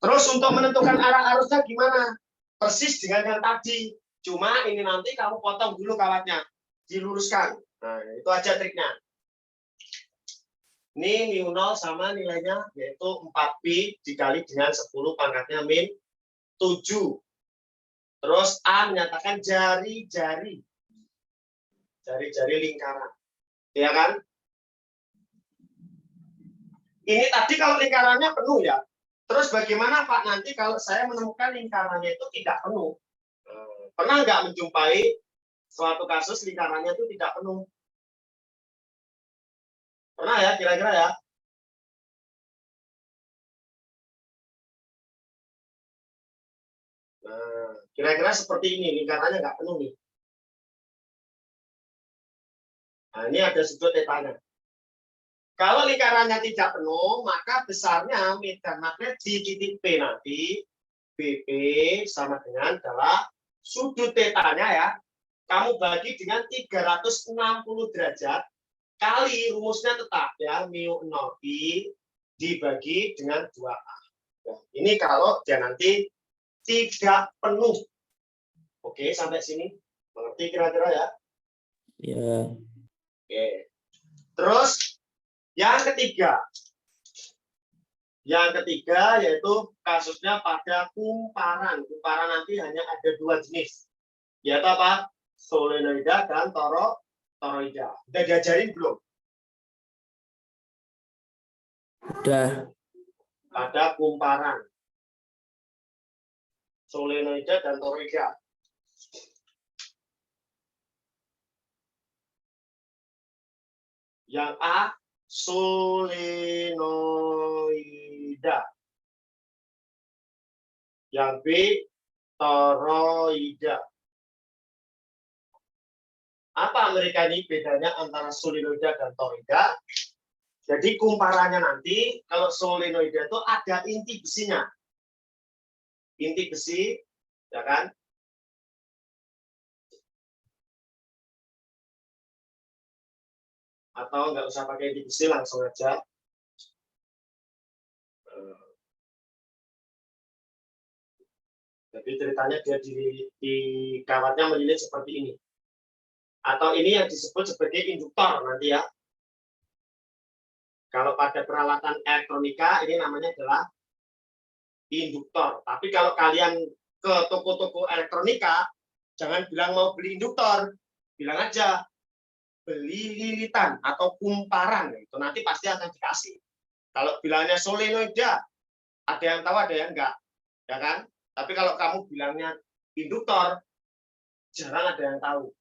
[SPEAKER 1] Terus untuk menentukan arah arusnya gimana? Persis dengan yang tadi. Cuma ini nanti kamu potong dulu kawatnya. Diluruskan. Nah, itu aja triknya. Ini mu 0 sama nilainya yaitu 4pi dikali dengan 10 pangkatnya min 7. Terus A menyatakan jari-jari lingkaran. Ya kan? Ini tadi kalau lingkarannya penuh ya. Terus bagaimana Pak nanti kalau saya menemukan lingkarannya itu tidak penuh? Pernah nggak menjumpai suatu kasus lingkarannya itu tidak penuh? Pernah ya, kira-kira ya? Nah, kira-kira seperti ini, lingkarannya nggak penuh nih. Nah, ini ada sudut tetanya. Kalau lingkarannya tidak penuh, maka besarnya medan magnet di titik P nanti, BP sama dengan adalah sudut tetanya ya, kamu bagi dengan 360 derajat kali rumusnya tetap ya, mu 0i dibagi dengan 2A. Nah, ini kalau dia nanti tidak penuh. Oke, sampai sini. Mengerti kira-kira ya?
[SPEAKER 3] Ya.
[SPEAKER 1] Oke. Terus yang ketiga. Yang ketiga yaitu kasusnya pada kumparan. Kumparan nanti hanya ada 2 jenis. Yaitu apa? Solenoida dan toroida. Udah diajarin belum?
[SPEAKER 3] Udah.
[SPEAKER 1] Pada kumparan. Solenoida dan toroida. Yang A, solenoida. Yang B, toroida. Apa mereka ini bedanya antara solenoida dan toroida? Jadi kumparannya nanti, kalau solenoida itu ada inti besinya. Inti besi, ya kan? Atau nggak usah pakai inti besi, langsung aja. Jadi ceritanya dia di kawatnya melilit seperti ini. Atau ini yang disebut sebagai induktor nanti ya. Kalau pada peralatan elektronika ini namanya adalah induktor. Tapi kalau kalian ke toko-toko elektronika, jangan bilang mau beli induktor, bilang aja beli lilitan atau kumparan. Itu nanti pasti akan dikasih. Kalau bilangnya solenoida, ada yang tahu, ada yang enggak, ya kan? Tapi kalau kamu bilangnya induktor, jarang ada yang tahu.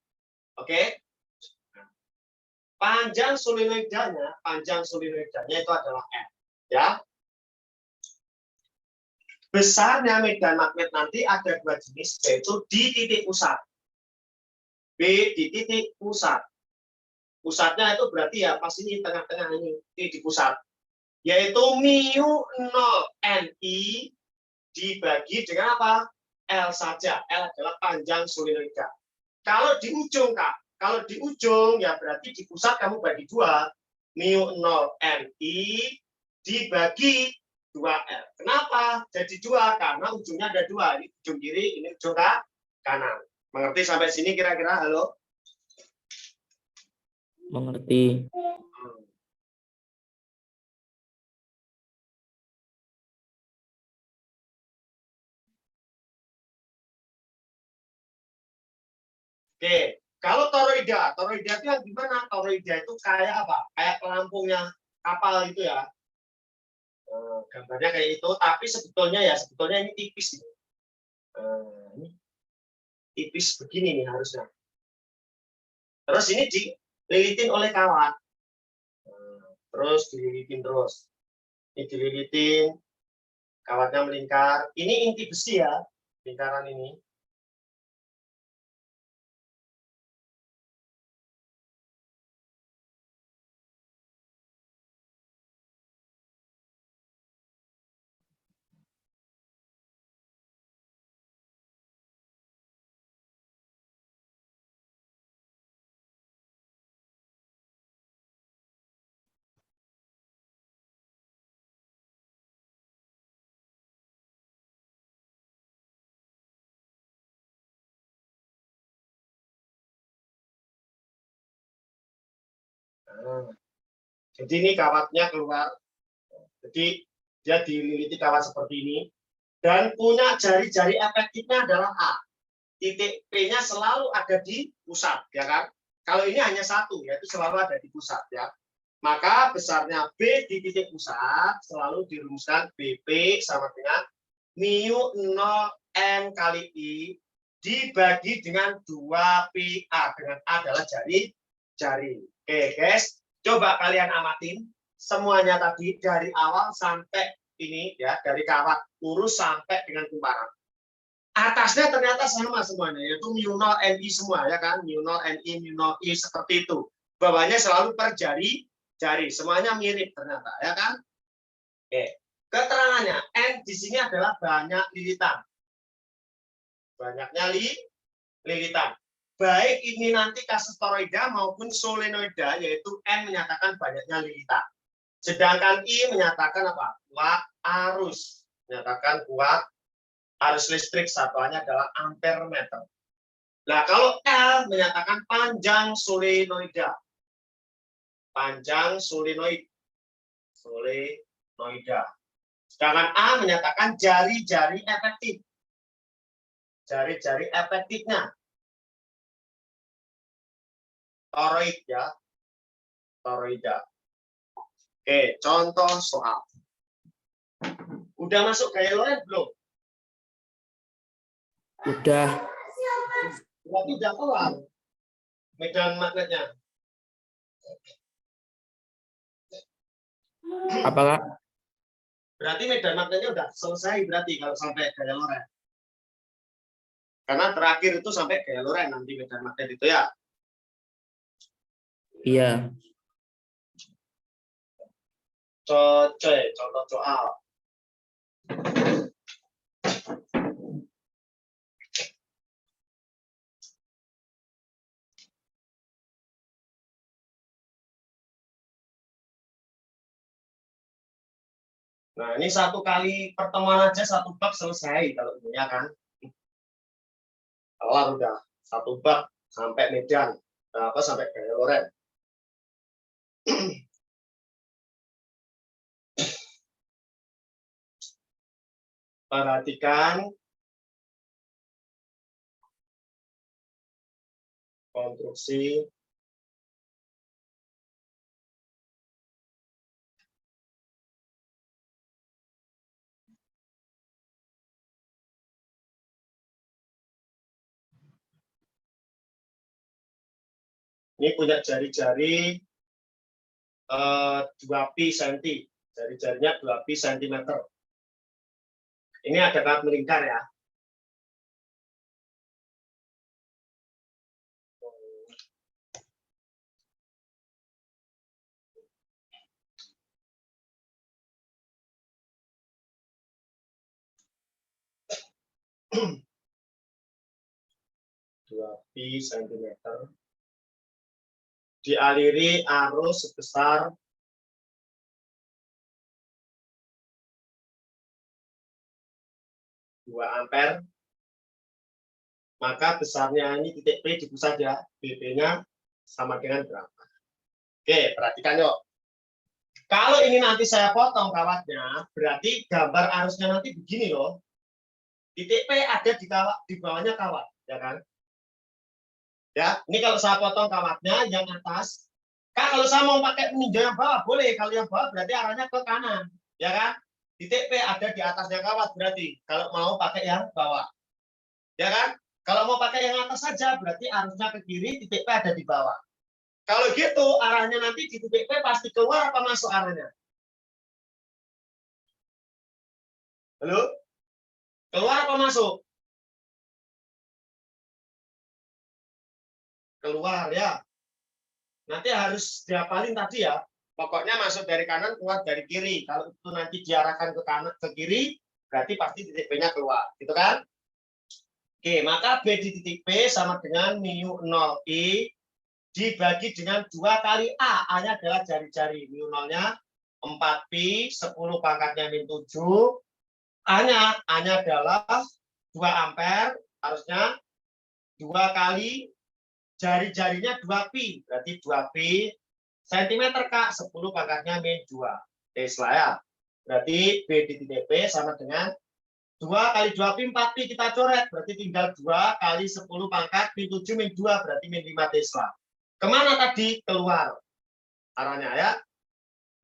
[SPEAKER 1] Oke? Panjang solenoidanya itu adalah N. Ya. Besarnya medan magnet nanti ada 2 jenis, yaitu di titik pusat. B di titik pusat. Pusatnya itu berarti ya pas ini tengah-tengah ini di pusat. Yaitu mu 0 Ni dibagi dengan apa? L saja. L adalah panjang solenoida. Kalau di ujung, Kak, kalau di ujung ya berarti di pusat kamu bagi 2. Mu 0 Ni dibagi 2L. Kenapa jadi 2? Karena ujungnya ada 2. Ini ujung kiri, ini ujung kanan. Mengerti sampai sini kira-kira? Halo?
[SPEAKER 3] Mengerti.
[SPEAKER 1] Oke, kalau toroida itu yang gimana? Toroida itu kayak apa? Kayak pelampungnya kapal itu ya. Gambarnya kayak itu, tapi sebetulnya ini tipis ini. Ini tipis begini nih harusnya. Terus ini dililitin oleh kawat. Terus dililitin terus. Ini dililitin, kawatnya melingkar. Ini inti besi ya, lingkaran ini. Jadi ini kawatnya keluar. Jadi dia dililiti kawat seperti ini. Dan punya jari-jari efektifnya adalah A. Titik P-nya selalu ada di pusat, ya kan? Kalau ini hanya satu, yaitu selalu ada di pusat, ya. Maka besarnya B di titik pusat selalu dirumuskan BP sama dengan mu 0 N kali I dibagi dengan 2PA, dengan A adalah jari. Oke, guys. Coba kalian amatin semuanya tadi dari awal sampai ini ya, dari kawat lurus sampai dengan kumparan. Atasnya ternyata sama semuanya, yaitu mu 0 Ni semua ya kan, mu 0 Ni, mu 0 I seperti itu. Bawahnya selalu per jari, semuanya mirip ternyata ya kan. Oke. Keterangannya N di sini adalah banyak lilitan. Banyaknya lilitan. Baik ini nanti kasus toroida maupun solenoida, yaitu N menyatakan banyaknya lilitan. Sedangkan I menyatakan apa? Kuat arus. Menyatakan kuat arus listrik, satuannya adalah ampere meter. Nah, kalau L menyatakan panjang solenoida. Panjang solenoid. Solenoida. Sedangkan A menyatakan jari-jari efektif. Jari-jari efektifnya. Toroid ya. Toroida. Oke, contoh soal. Udah masuk gaya Lorentz belum?
[SPEAKER 3] Udah.
[SPEAKER 1] Berarti udah keluar medan magnetnya.
[SPEAKER 3] Apa Kak?
[SPEAKER 1] Berarti medan magnetnya udah selesai berarti kalau sampai gaya Lorentz. Karena terakhir itu sampai gaya Lorentz nanti medan magnet itu ya.
[SPEAKER 3] Iya.
[SPEAKER 1] Contoh soal. Nah, ini satu kali pertemuan aja satu bab selesai kalau ini ya kan. Kelar udah satu bab sampai medan, apa sampai gaya Lorentz. Perhatikan konstruksi ini punya jari-jari 2pi senti, jari-jarinya 2pi sentimeter. Ini ada kawat melingkar ya. Dua pi sentimeter dialiri arus sebesar 2 ampere, maka besarnya ini titik P dihapus saja, BP-nya sama dengan berapa? Oke, perhatikan yuk. Kalau ini nanti saya potong kawatnya, berarti gambar arusnya nanti begini loh. Titik P ada di kawat, di bawahnya kawat, ya kan? Ya, ini kalau saya potong kawatnya yang atas. Kalau saya mau pakai meninjau yang bawah boleh, kalau yang bawah berarti arahnya ke kanan, ya kan? Titik P ada di atasnya kawat berarti kalau mau pakai yang bawah. Ya kan? Kalau mau pakai yang atas saja berarti arusnya ke kiri, titik P ada di bawah. Kalau gitu arahnya nanti di titik P pasti keluar apa masuk arahnya? Halo? Keluar apa masuk? Keluar ya. Nanti harus dihafalin tadi ya. Pokoknya masuk dari kanan, keluar dari kiri. Kalau itu nanti diarahkan ke kanan ke kiri, berarti pasti titik P-nya keluar, gitu kan? Oke, maka B di titik P sama dengan mu 0I dibagi dengan 2 kali A. A-nya adalah jari-jari. Mu 0-nya 4pi, 10 pangkatnya min 7. A-nya adalah 2 ampere, harusnya 2 kali jari-jarinya 2pi. Berarti 2pi sentimeter, Kak. 10 pangkatnya min 2. Tesla ya. Berarti B di titik P sama dengan 2 kali 2pi 4pi kita coret. Berarti tinggal 2 kali 10 pangkat min 7 min 2. Berarti min 5 Tesla. Kemana tadi? Keluar arahnya ya.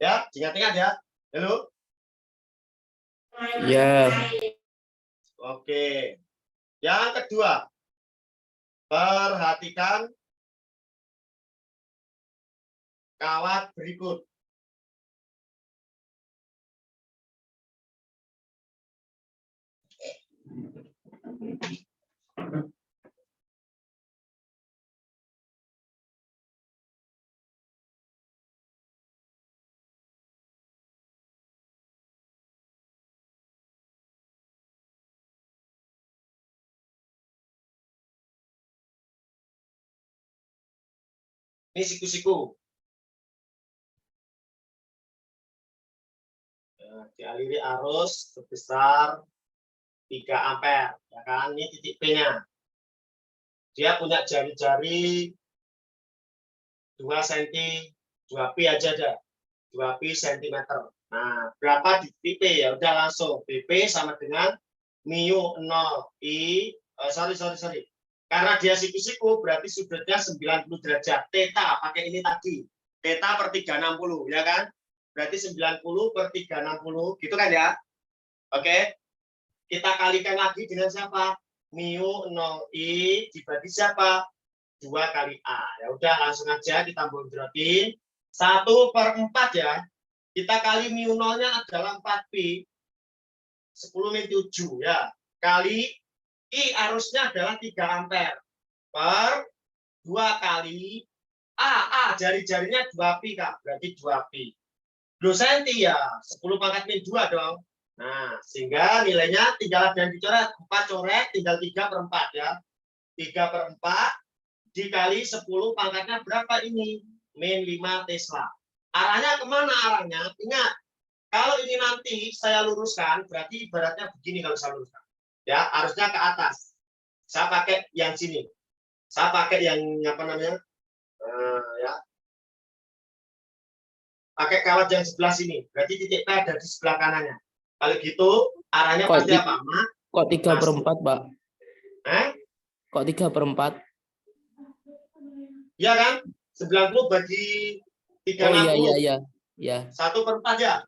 [SPEAKER 1] Ya, ingat-ingat ya. Halo?
[SPEAKER 3] Ya.
[SPEAKER 1] Oke. Yang kedua, perhatikan kawat berikut. Ini siku-siku. Nah, dialiri arus sebesar 3 ampere, ya kan? Ini titik P-nya. Dia punya jari-jari 2 cm, 2 pi aja ada. 2 pi cm. Nah, berapa di titik P? Ya udah langsung. BP sama dengan mu 0 I, sorry. Karena dia siku-siku, berarti sudutnya 90 derajat. Theta, pakai ini tadi. Theta per 360, ya kan? Berarti 90 per 360, gitu kan ya? Oke. Kita kalikan lagi dengan siapa? Mu 0 I dibagi siapa? 2 kali A. Ya udah, langsung aja kita bonjotin. 1/4 ya. Kita kali mu 0-nya adalah 4 pi. 10 min 7 ya. Kali I arusnya adalah 3 ampere. Per 2 kali A jari-jarinya 2 pi, Kak. Berarti 2 pi. 2 senti ya. 10 pangkat min 2 dong. Nah, sehingga nilainya tinggal ada yang dicoret. 4 coret, tinggal 3/4 ya. 3/4 dikali 10 pangkatnya berapa ini? Min 5 Tesla. Arahnya kemana arahnya? Ingat, kalau ini nanti saya luruskan, berarti ibaratnya begini kalau saya luruskan. Ya, harusnya ke atas. Saya pakai yang sini. Saya pakai yang apa namanya? Ya. Pakai kawat yang sebelah sini. Berarti titik P ada di sebelah kanannya. Kalau gitu, arahnya
[SPEAKER 3] Kok
[SPEAKER 1] pasti apa?
[SPEAKER 3] Kok 3/4, Pak? Kok 3/4?
[SPEAKER 1] Iya kan? 90 bagi 360.
[SPEAKER 3] Oh iya. Ya.
[SPEAKER 1] 1/4 ya.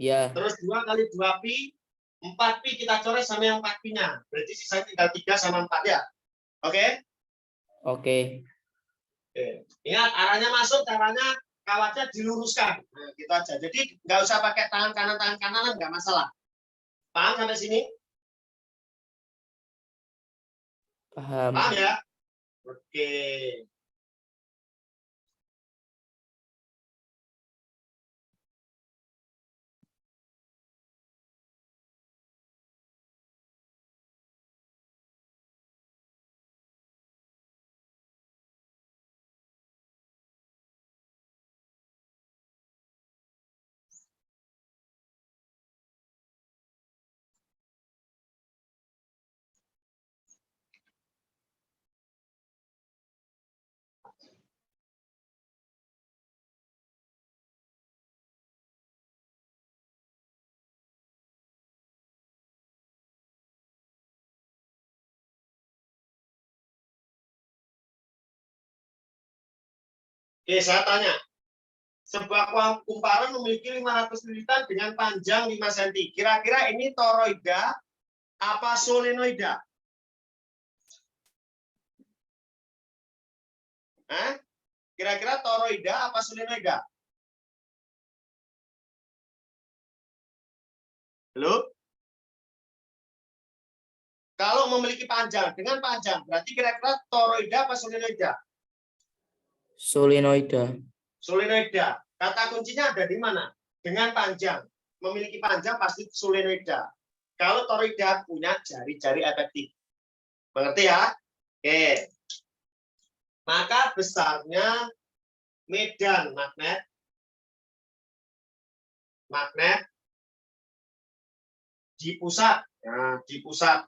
[SPEAKER 3] Ya.
[SPEAKER 1] Terus 2 kali 2 pi, 4 pi kita coret sama yang 4 pi-nya. Berarti sisa tinggal 3 sama 4 ya. Oke?
[SPEAKER 3] Oke.
[SPEAKER 1] Ingat, arahnya masuk, caranya kawatnya diluruskan. Nah, gitu aja. Jadi nggak usah pakai tangan kanan, nggak masalah. Paham sampai sini?
[SPEAKER 3] Paham.
[SPEAKER 1] Paham ya? Oke. Oke, saya tanya. Sebuah kumparan memiliki 500 liter dengan panjang 5 cm. Kira-kira ini toroida apa solenoida? Kira-kira toroida apa solenoida? Halo? Kalau memiliki panjang, dengan panjang, berarti kira-kira toroida apa solenoida?
[SPEAKER 3] Solenoida.
[SPEAKER 1] Solenoida. Kata kuncinya ada di mana? Dengan panjang. Memiliki panjang pasti solenoida. Kalau toroida punya jari-jari efektif. Mengerti ya? Oke. Maka besarnya medan magnet di pusat. Nah, di pusat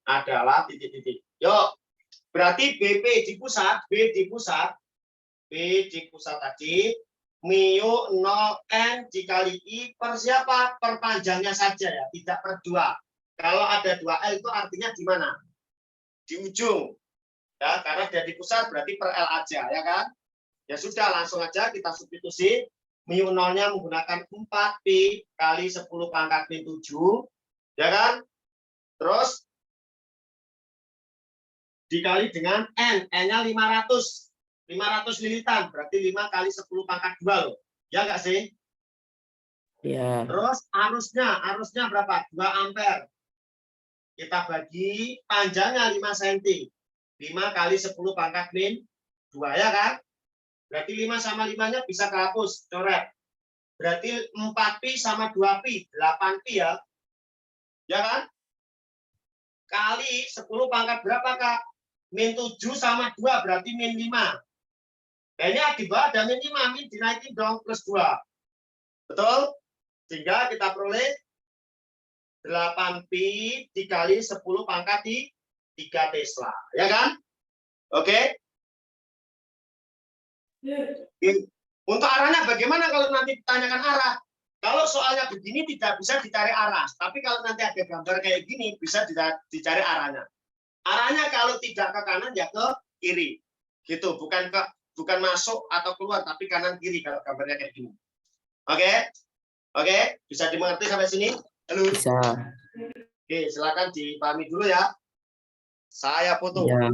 [SPEAKER 1] adalah titik-titik. Yuk, berarti BP di pusat, B di pusat tadi, mu 0N dikali I per siapa? Per panjangnya saja ya, tidak per 2. Kalau ada 2L itu artinya di mana? Di ujung. Ya, karena dia di pusat berarti per L aja, ya kan? Ya sudah, langsung aja kita substitusi. Mu 0-nya menggunakan 4 pi kali 10 pangkat min 7, ya kan? Terus dikali dengan N, N-nya 500 lilitan, berarti 5 kali 10 pangkat 2 loh. Ya nggak sih?
[SPEAKER 3] Ya.
[SPEAKER 1] Terus arusnya berapa? 2 ampere. Kita bagi panjangnya 5 cm. 5 kali 10 pangkat min 2, ya kan? Berarti 5 sama 5-nya bisa kehapus, coret. Berarti 4 pi sama 2 pi, 8 pi ya. Ya kan? Kali 10 pangkat berapa, Kak? Min 7 sama 2 berarti min 5. Nah, ini di bawah ada min 5, min dinaikin dong plus 2. Betul? Sehingga kita peroleh 8pi dikali 10 pangkat 3 Tesla. Ya kan? Oke? Untuk arahnya bagaimana kalau nanti ditanyakan arah? Kalau soalnya begini tidak bisa dicari arah. Tapi kalau nanti ada gambar kayak gini, bisa dicari arahnya. Arahnya kalau tidak ke kanan, ya ke kiri. Gitu, bukan masuk atau keluar, tapi kanan kiri kalau gambarnya kayak gini. Oke? Oke, bisa dimengerti sampai sini? Halo?
[SPEAKER 3] Bisa.
[SPEAKER 1] Oke, silakan dipahami dulu ya. Saya foto.
[SPEAKER 3] Ya.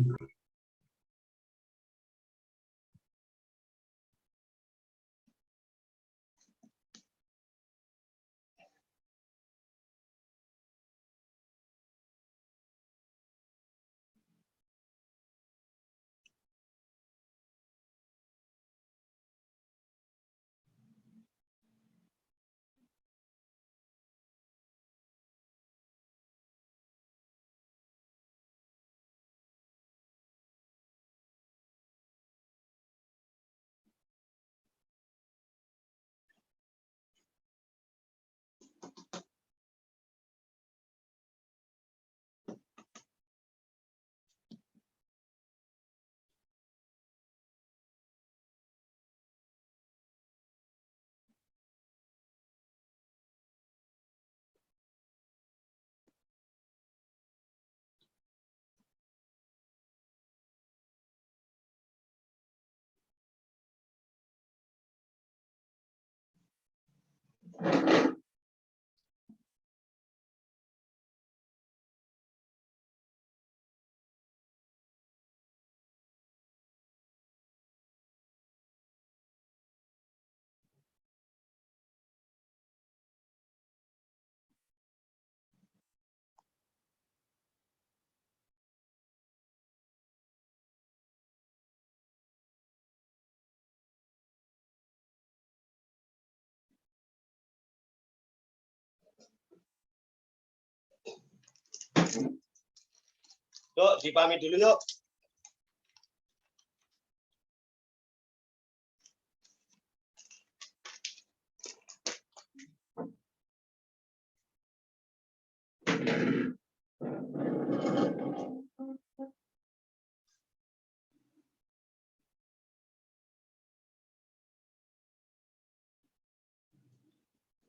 [SPEAKER 1] Yuk, dipahami dulu yuk.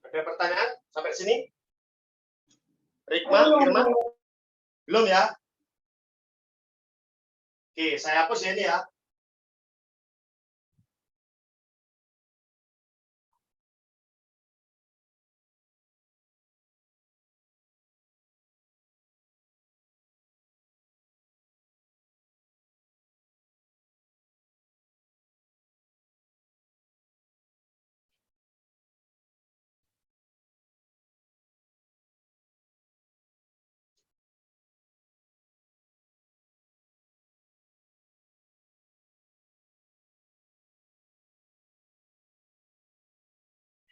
[SPEAKER 1] Ada pertanyaan sampai sini? Rikma, Irma? Belum ya? Oke, saya hapus ya ini ya.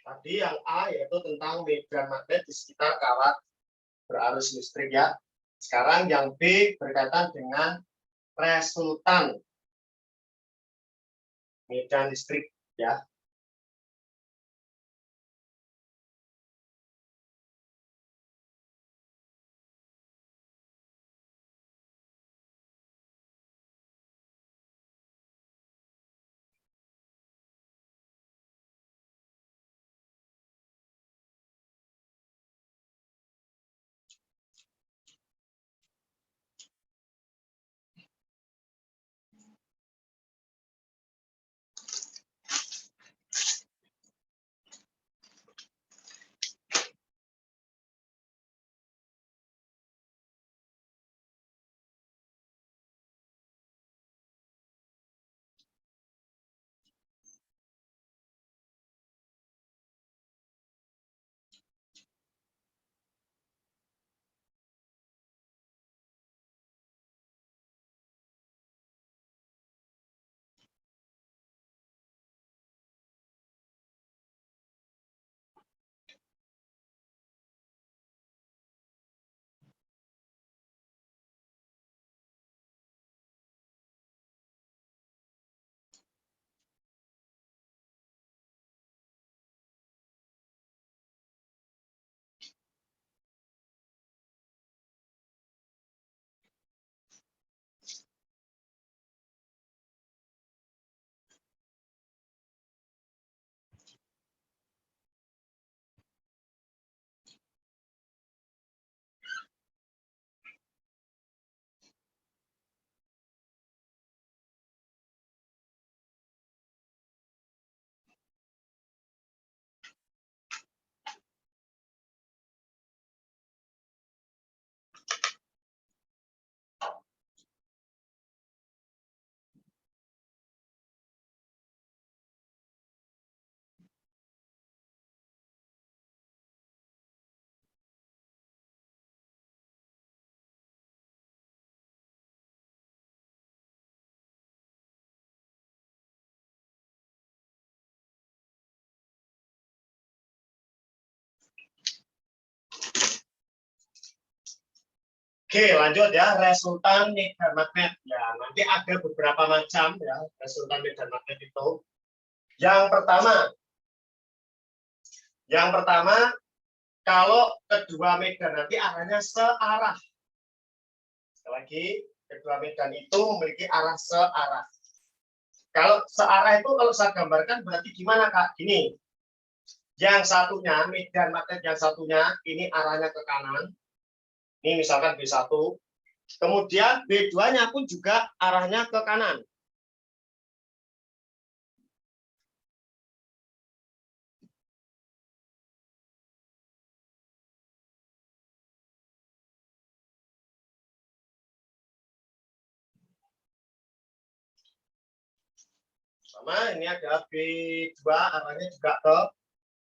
[SPEAKER 1] Tadi yang A yaitu tentang medan magnet di sekitar kawat berarus listrik ya. Sekarang yang B berkaitan dengan resultan medan listrik ya. Oke, lanjut ya, resultan medan magnet. Ya, nanti ada beberapa macam ya resultan medan magnet itu. Yang pertama, kalau kedua medan nanti arahnya searah. Sekali lagi, kedua medan itu memiliki arah searah. Kalau searah itu kalau saya gambarkan berarti gimana, Kak? Gini. Yang satunya, medan magnet yang satunya ini arahnya ke kanan. Ini misalkan B1. Kemudian B2-nya pun juga arahnya ke kanan. Sama ini ada B2 arahnya juga ke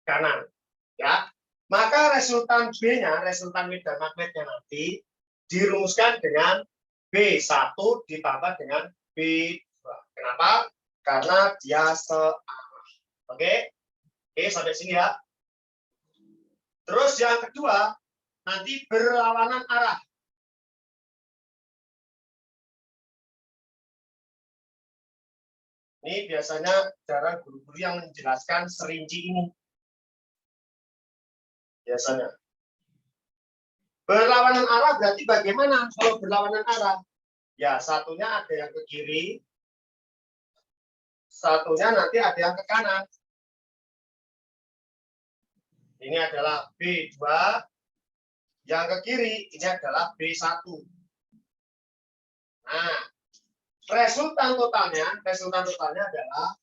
[SPEAKER 1] kanan. Ya. Maka resultan B-nya, resultan medan magnetnya nanti dirumuskan dengan B1 ditambah dengan B2. Kenapa? Karena dia searah. Oke? Oke, sampai sini ya. Terus yang kedua, nanti berlawanan arah. Ini biasanya jarang guru-guru yang menjelaskan serinci ini. Biasanya. Berlawanan arah berarti bagaimana kalau berlawanan arah? Ya, satunya ada yang ke kiri, satunya nanti ada yang ke kanan. Ini adalah B2, yang ke kiri ini adalah B1. Nah, resultan totalnya adalah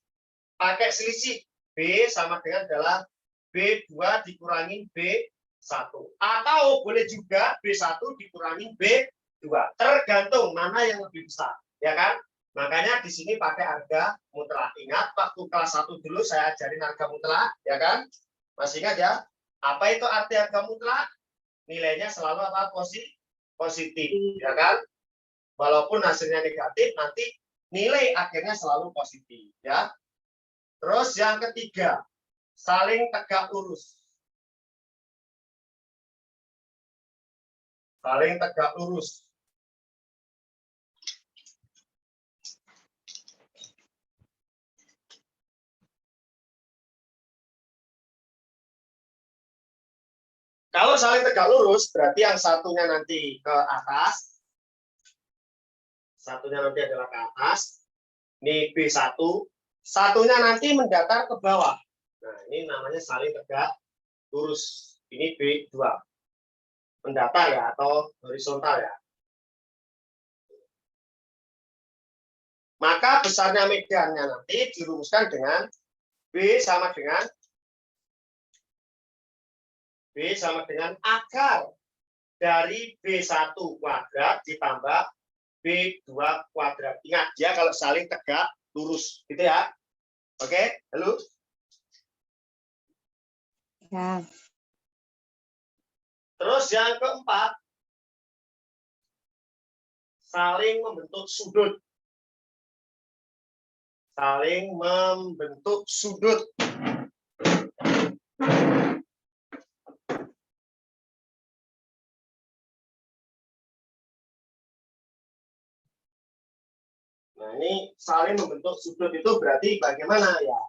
[SPEAKER 1] pakai selisih B sama dengan adalah B2 dikurangi B1. Atau boleh juga B1 dikurangi B2. Tergantung mana yang lebih besar. Ya kan? Makanya di sini pakai harga mutlak. Ingat, waktu kelas 1 dulu saya ajarin harga mutlak. Ya kan? Masih ingat ya? Apa itu arti harga mutlak? Nilainya selalu apa? Positif. Ya kan? Walaupun hasilnya negatif, nanti nilai akhirnya selalu positif. Ya. Terus yang ketiga, saling tegak lurus. Saling tegak lurus. Kalau saling tegak lurus, berarti yang satunya nanti ke atas. Satunya nanti adalah ke atas. Ini B1. Satunya nanti mendatar ke bawah. Nah, ini namanya saling tegak lurus. Ini B2. Mendatar ya, atau horizontal ya. Maka besarnya medannya nanti dirumuskan dengan B sama dengan akar dari B1 kuadrat ditambah B2 kuadrat. Ingat, dia kalau saling tegak lurus. Gitu ya. Oke, halo?
[SPEAKER 4] Ya.
[SPEAKER 1] Terus yang keempat, saling membentuk sudut. Saling membentuk sudut. Nah, ini saling membentuk sudut itu berarti bagaimana ya?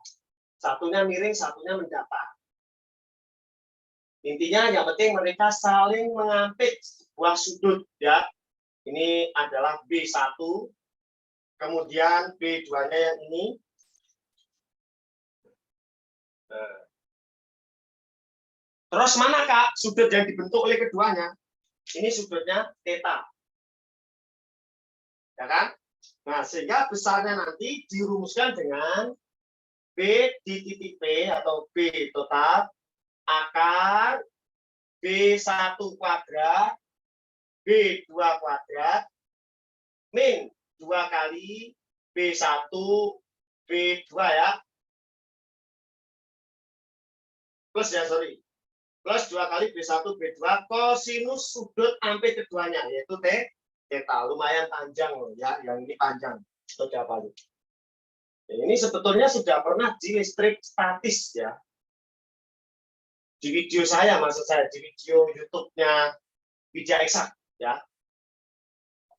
[SPEAKER 1] Satunya miring, satunya mendatar. Intinya yang penting mereka saling mengampit sebuah sudut ya. Ini adalah B1, kemudian B2-nya yang ini. Nah. Terus mana Kak sudut yang dibentuk oleh keduanya? Ini sudutnya theta. Ya kan? Nah, sehingga besarnya nanti dirumuskan dengan B di titik P atau B total akar B1 kuadrat B2 kuadrat min 2 kali B1 B2 ya. Plus ya, sorry. Plus 2 kali B1 B2 kosinus sudut ampit keduanya yaitu theta. Lumayan panjang loh ya, yang ini panjang. Sudah apa? Ini sebetulnya sudah pernah di listrik statis ya. Di video saya, maksud saya di video YouTube-nya Widya Eksak ya.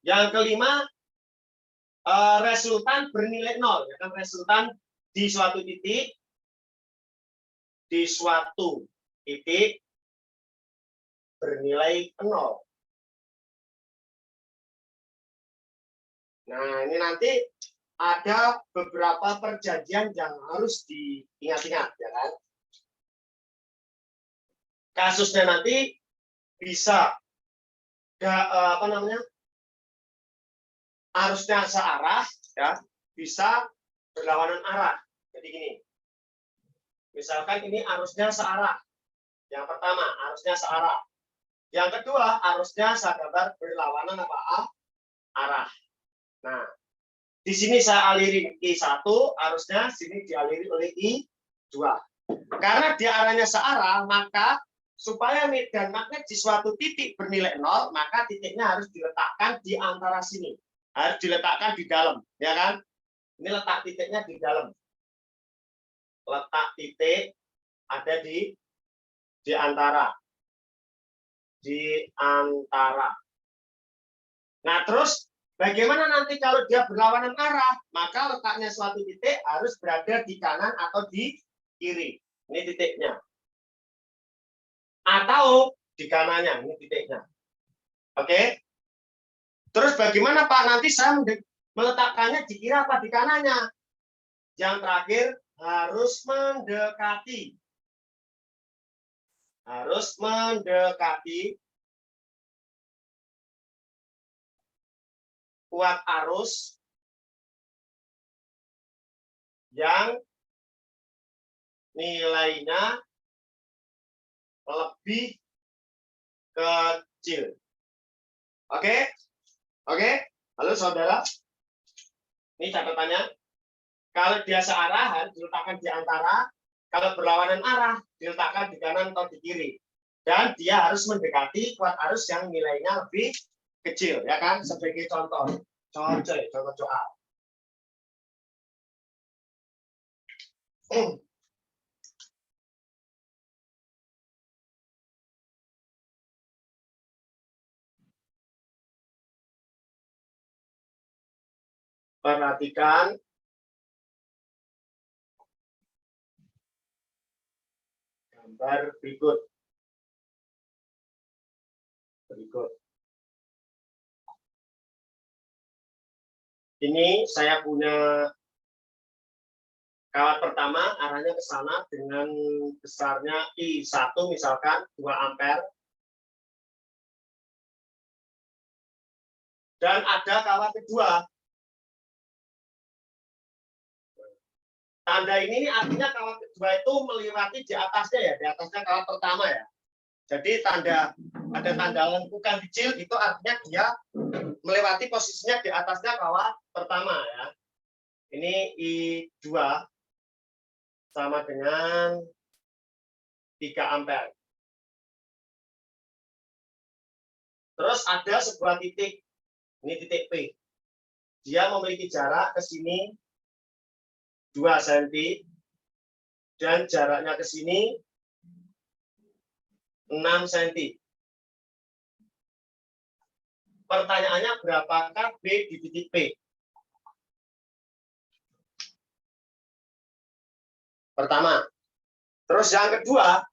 [SPEAKER 1] Yang kelima, resultan bernilai 0. Ya kan? Resultan di suatu titik bernilai 0. Nah, ini nanti ada beberapa perjanjian yang harus diingat-ingat, ya kan? Kasusnya nanti bisa arusnya searah, ya, bisa berlawanan arah. Jadi gini, misalkan ini arusnya searah. Yang pertama, arusnya searah. Yang kedua, arusnya segambar berlawanan arah. Nah, di sini saya alirin I1, arusnya sini dialiri oleh I2. Karena dia arahnya searah, maka supaya medan magnet di suatu titik bernilai 0, maka titiknya harus diletakkan di antara sini. Harus diletakkan di dalam, ya kan? Ini letak titiknya di dalam. Letak titik ada di antara. Di antara. Nah, terus bagaimana nanti kalau dia berlawanan arah? Maka letaknya suatu titik harus berada di kanan atau di kiri. Ini titiknya. Atau di kanannya, ini titiknya. Oke? Terus bagaimana Pak? Nanti saya meletakkannya di kiri apa di kanannya? Yang terakhir, harus mendekati. Harus mendekati kuat arus yang nilainya lebih kecil. Oke? Oke? Halo saudara? Ini catatannya. Kalau dia searah harus diletakkan di antara, kalau berlawanan arah diletakkan di kanan atau di kiri. Dan dia harus mendekati kuat arus yang nilainya lebih kecil, ya kan? Sebagai contoh. Contoh soal. Perhatikan gambar berikut. Ini saya punya kawat pertama, arahnya ke sana dengan besarnya I1 misalkan 2 ampere. Dan ada kawat kedua. Tanda ini artinya kawat kedua itu melewati di atasnya ya, di atasnya kawat pertama ya. Jadi ada tanda lengkukan kecil, itu artinya dia melewati posisinya di atasnya kawat pertama ya. Ini I2 sama dengan 3 ampere. Terus ada sebuah titik, ini titik P. Dia memiliki jarak ke sini 2 cm dan jaraknya ke sini 6 cm. Pertanyaannya berapakah B di titik P? Pertama. Terus yang kedua,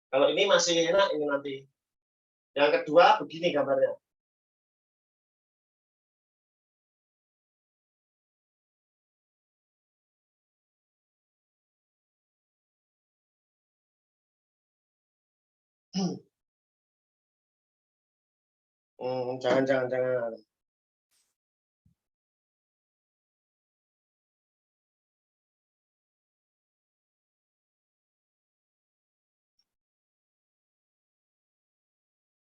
[SPEAKER 1] kalau ini masih enak ini nanti. Yang kedua begini gambarnya. Jangan.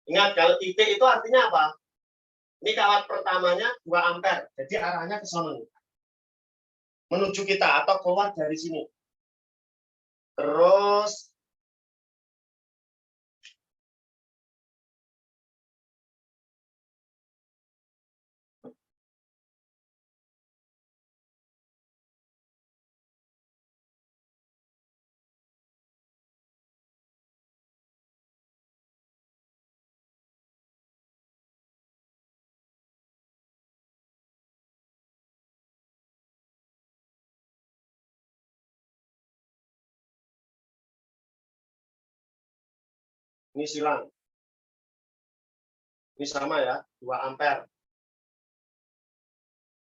[SPEAKER 1] Ingat, kalau titik itu artinya apa? Ini kawat pertamanya 2 ampere, jadi arahnya ke sana. Menuju kita atau keluar dari sini. Terus Ini silang. Ini sama ya, 2 ampere.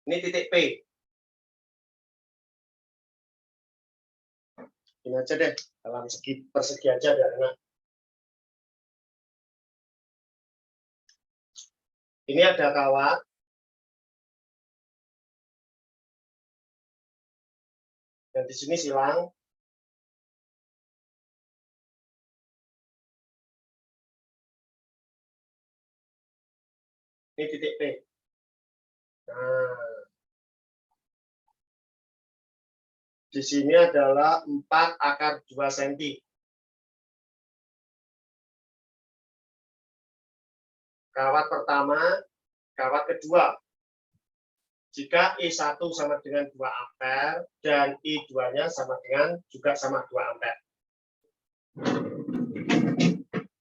[SPEAKER 1] Ini titik P. Ini aja deh, dalam segi persegi aja biar enak. Ini ada kawat. Dan di sini silang. Ini titik P. Nah, di sini adalah 4/2 cm. Kawat pertama, kawat kedua. Jika I1 sama dengan 2 ampere dan I2-nya sama dengan juga sama 2 ampere.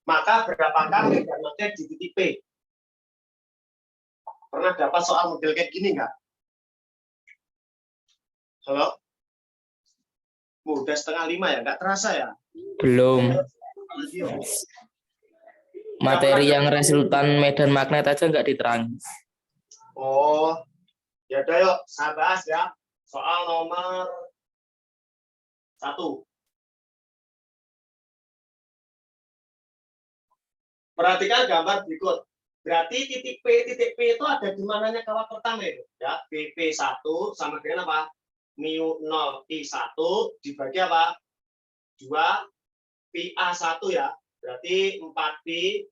[SPEAKER 1] Maka berapakah medan magnet di titik P? Pernah dapat soal model kayak gini nggak? Halo? Udah 4:30 ya? Nggak terasa ya?
[SPEAKER 3] Belum. Materi yang resultan medan magnet aja nggak diterangin.
[SPEAKER 1] Oh, ya udah yuk, saya bahas ya. Soal nomor 1. Perhatikan gambar berikut. Berarti titik P itu ada di mananya kawat pertama itu. Ya, BP1 sama dengan apa? Mu 0 I1 dibagi apa? 2 PA1 ya. Berarti 4Pi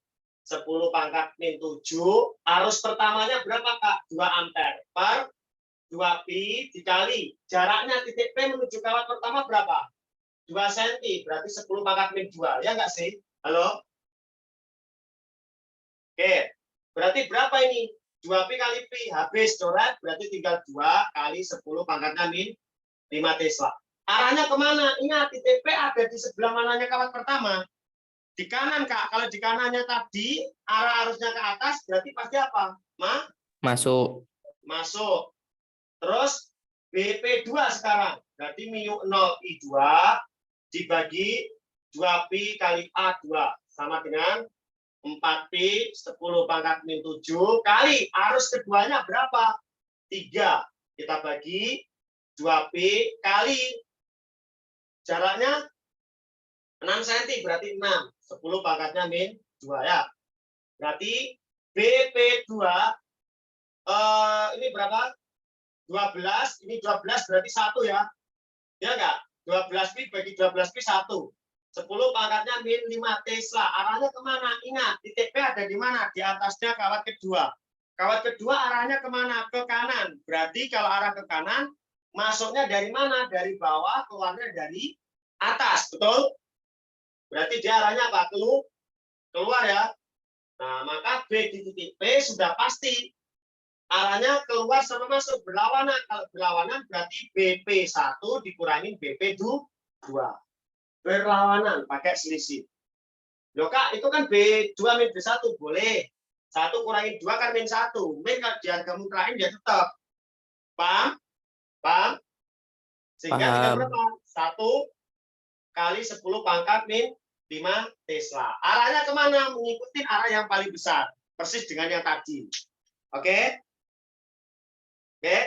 [SPEAKER 1] 10⁻⁷. Arus pertamanya berapa, Kak? 2 ampere per 2Pi dikali jaraknya titik P menuju kawat pertama berapa? 2 cm, berarti 10⁻². Ya enggak sih? Halo? Oke. Berarti berapa ini? 2Pi kali Pi. Habis coret, berarti tinggal 2 kali 10⁻⁵ Tesla. Arahnya kemana? Ingat, titik P ada di sebelah mananya kawat pertama? Di kanan, Kak. Kalau di kanannya tadi, arah arusnya ke atas, berarti pasti apa?
[SPEAKER 3] Masuk.
[SPEAKER 1] Masuk. Terus, BP2 sekarang. Berarti mu 0 I2 dibagi 2Pi kali A2. Sama dengan 4Pi 10⁻⁷ kali arus keduanya berapa? 3. Kita bagi 2Pi kali jaraknya 6 cm, berarti 6. 10⁻⁴ ya. Berarti BP2 ini berapa? 12, ini 12 berarti 1 ya. Ya enggak? 12Pi bagi 12Pi 1. 10⁻⁵ Tesla. Arahnya kemana? Ingat, titik P ada di mana? Di atasnya kawat kedua. Kawat kedua arahnya kemana? Ke kanan. Berarti kalau arah ke kanan, masuknya dari mana? Dari bawah, keluarnya dari atas. Betul? Berarti dia arahnya apa? Keluar ya. Nah, maka B di titik P sudah pasti. Arahnya keluar sama masuk. Berlawanan. Kalau berlawanan berarti BP1 dikurangi BP2. Berlawanan, pakai selisih. Loh Kak, itu kan B2 min B1. Boleh. 1 kurangi 2 kan min 1. Min kalau diharga mutlak dia tetap. Paham? Paham? Sehingga tinggal berapa? 1 kali 10⁻⁵ Tesla. Arahnya kemana? Mengikuti arah yang paling besar. Persis dengan yang tadi. Oke? Oke?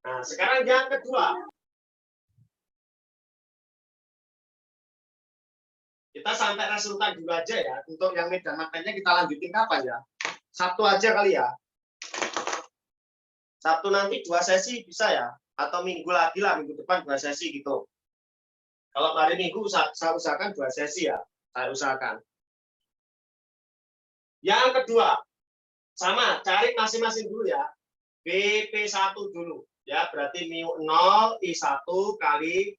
[SPEAKER 1] Nah, sekarang yang kedua. Kita sampai resultan dulu aja ya. Untuk yang medan magnetnya kita lanjutin kapan ya? Sabtu aja kali ya. Sabtu nanti 2 sesi bisa ya? Atau minggu lagi lah, minggu depan 2 sesi gitu. Kalau hari Minggu saya usahakan 2 sesi ya. Saya usahakan. Yang kedua, sama, cari masing-masing dulu ya. BP1 dulu. Ya, berarti mu 0 I1 kali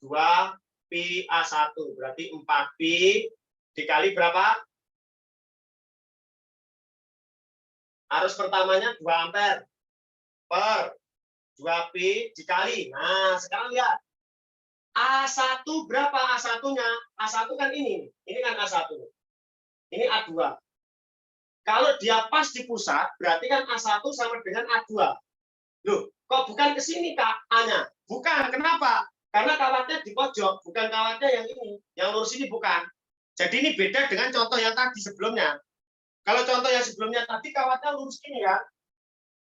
[SPEAKER 1] 2 Pi A1. Berarti 4Pi dikali berapa? Arus pertamanya 2 ampere per 2Pi dikali. Nah, sekarang lihat. A1 berapa A1-nya? A1 kan ini. Ini kan A1. Ini A2. Kalau dia pas di pusat, berarti kan A1 sama dengan A2. Loh, kok bukan ke sini, Kak, A-nya? Bukan, kenapa? Karena kawatnya di pojok, bukan kawatnya yang ini. Yang lurus ini bukan. Jadi ini beda dengan contoh yang tadi sebelumnya. Kalau contoh yang sebelumnya tadi kawatnya lurus gini kan?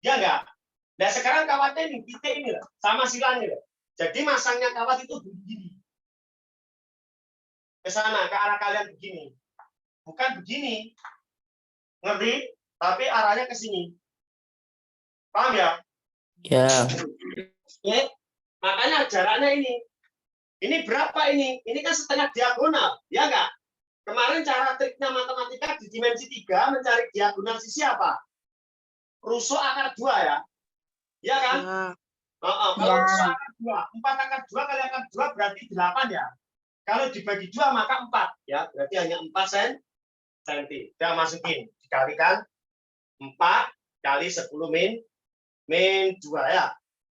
[SPEAKER 1] Ya enggak? Nah sekarang kawatnya ini titik ini loh, sama silanya loh. Jadi masangnya kawat itu begini. Ke sana, ke arah kalian begini. Bukan begini. Ngerti? Tapi arahnya ke sini. Paham ya?
[SPEAKER 3] Ya.
[SPEAKER 1] Ya. Makanya jaraknya ini. Ini berapa ini? Ini kan setengah diagonal, ya enggak? Kemarin cara triknya matematika di dimensi 3 mencari diagonal sisi apa? Rusuk akar 2 ya. Ya kan?
[SPEAKER 2] Ya.
[SPEAKER 1] Kalau rusuk akar 2, 4 akar 2 kali akar 2 berarti 8 ya. Kalau dibagi 2 maka 4 ya, berarti hanya 4 cm. Kita masukin dikalikan 4 kali 10 min 2 ya.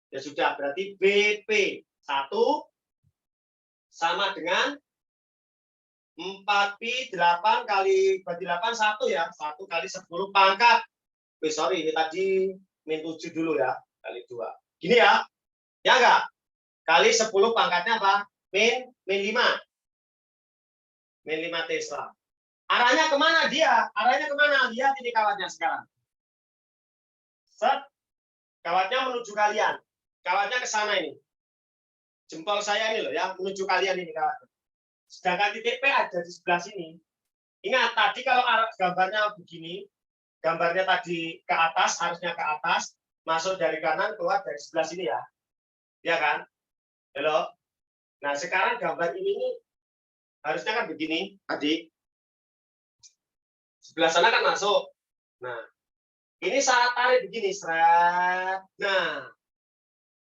[SPEAKER 1] Ya sudah, berarti BP 1 sama dengan 4pi 8 kali bagi 8 1 ya. 1 kali 10 pangkat. Sorry, ini tadi min 7 dulu ya. Kali 2. Gini ya. Ya enggak? Kali 10 pangkatnya apa? Min 5. Min 5 Tesla. Arahnya kemana dia? Arahnya kemana? Lihat ini kawatnya sekarang. Set. Kawatnya menuju kalian. Kawatnya ke sana ini. Jempol saya ini loh ya, menuju kalian ini kawatnya. Sedangkan titik P ada di sebelah sini. Ingat, tadi kalau arah gambarnya begini, gambarnya tadi ke atas, harusnya ke atas, masuk dari kanan, keluar dari sebelah sini ya. Ya kan? Halo? Nah, sekarang gambar ini harusnya kan begini, tadi. Sebelah sana kan masuk. Nah, ini saat tarik begini, seret. Nah,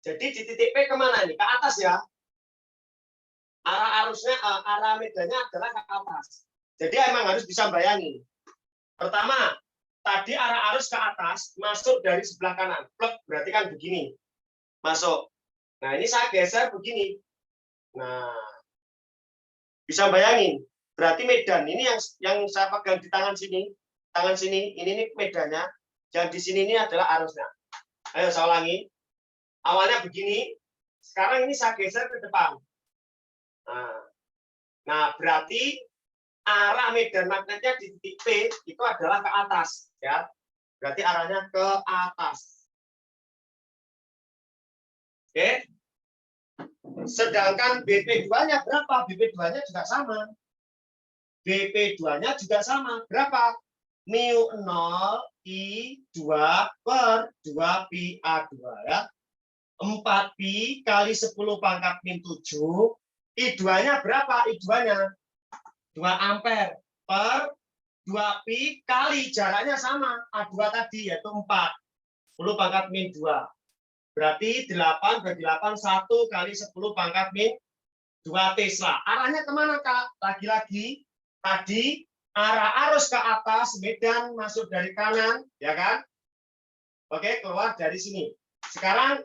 [SPEAKER 1] jadi di titik P kemana ini? Ke atas ya. Arah arusnya, arah medannya adalah ke atas. Jadi emang harus bisa bayangin. Pertama, tadi arah arus ke atas, masuk dari sebelah kanan. Plek, berarti kan begini. Masuk. Nah, ini saya geser begini. Nah, bisa bayangin. Berarti medan ini yang saya pegang di tangan sini. Tangan sini, ini nih medannya. Yang di sini ini adalah arusnya. Ayo saya ulangi. Awalnya begini. Sekarang ini saya geser ke depan. Nah, berarti arah medan magnetnya di titik P itu adalah ke atas, ya. Berarti arahnya ke atas. Oke. Sedangkan BP2-nya berapa? BP2-nya juga sama. BP2-nya juga sama. Berapa? Mu 0 I2 per 2 pi A2 ya. 4pi kali 10 pangkat min 7. I2-nya berapa? I2-nya 2 ampere per 2pi kali jaraknya sama A2 tadi yaitu 4. 10 pangkat min 2. Berarti 8 bagi 8 1 kali 10 pangkat min 2 Tesla. Arahnya kemana Kak? Lagi-lagi tadi arah arus ke atas, medan masuk dari kanan, ya kan? Oke, keluar dari sini. Sekarang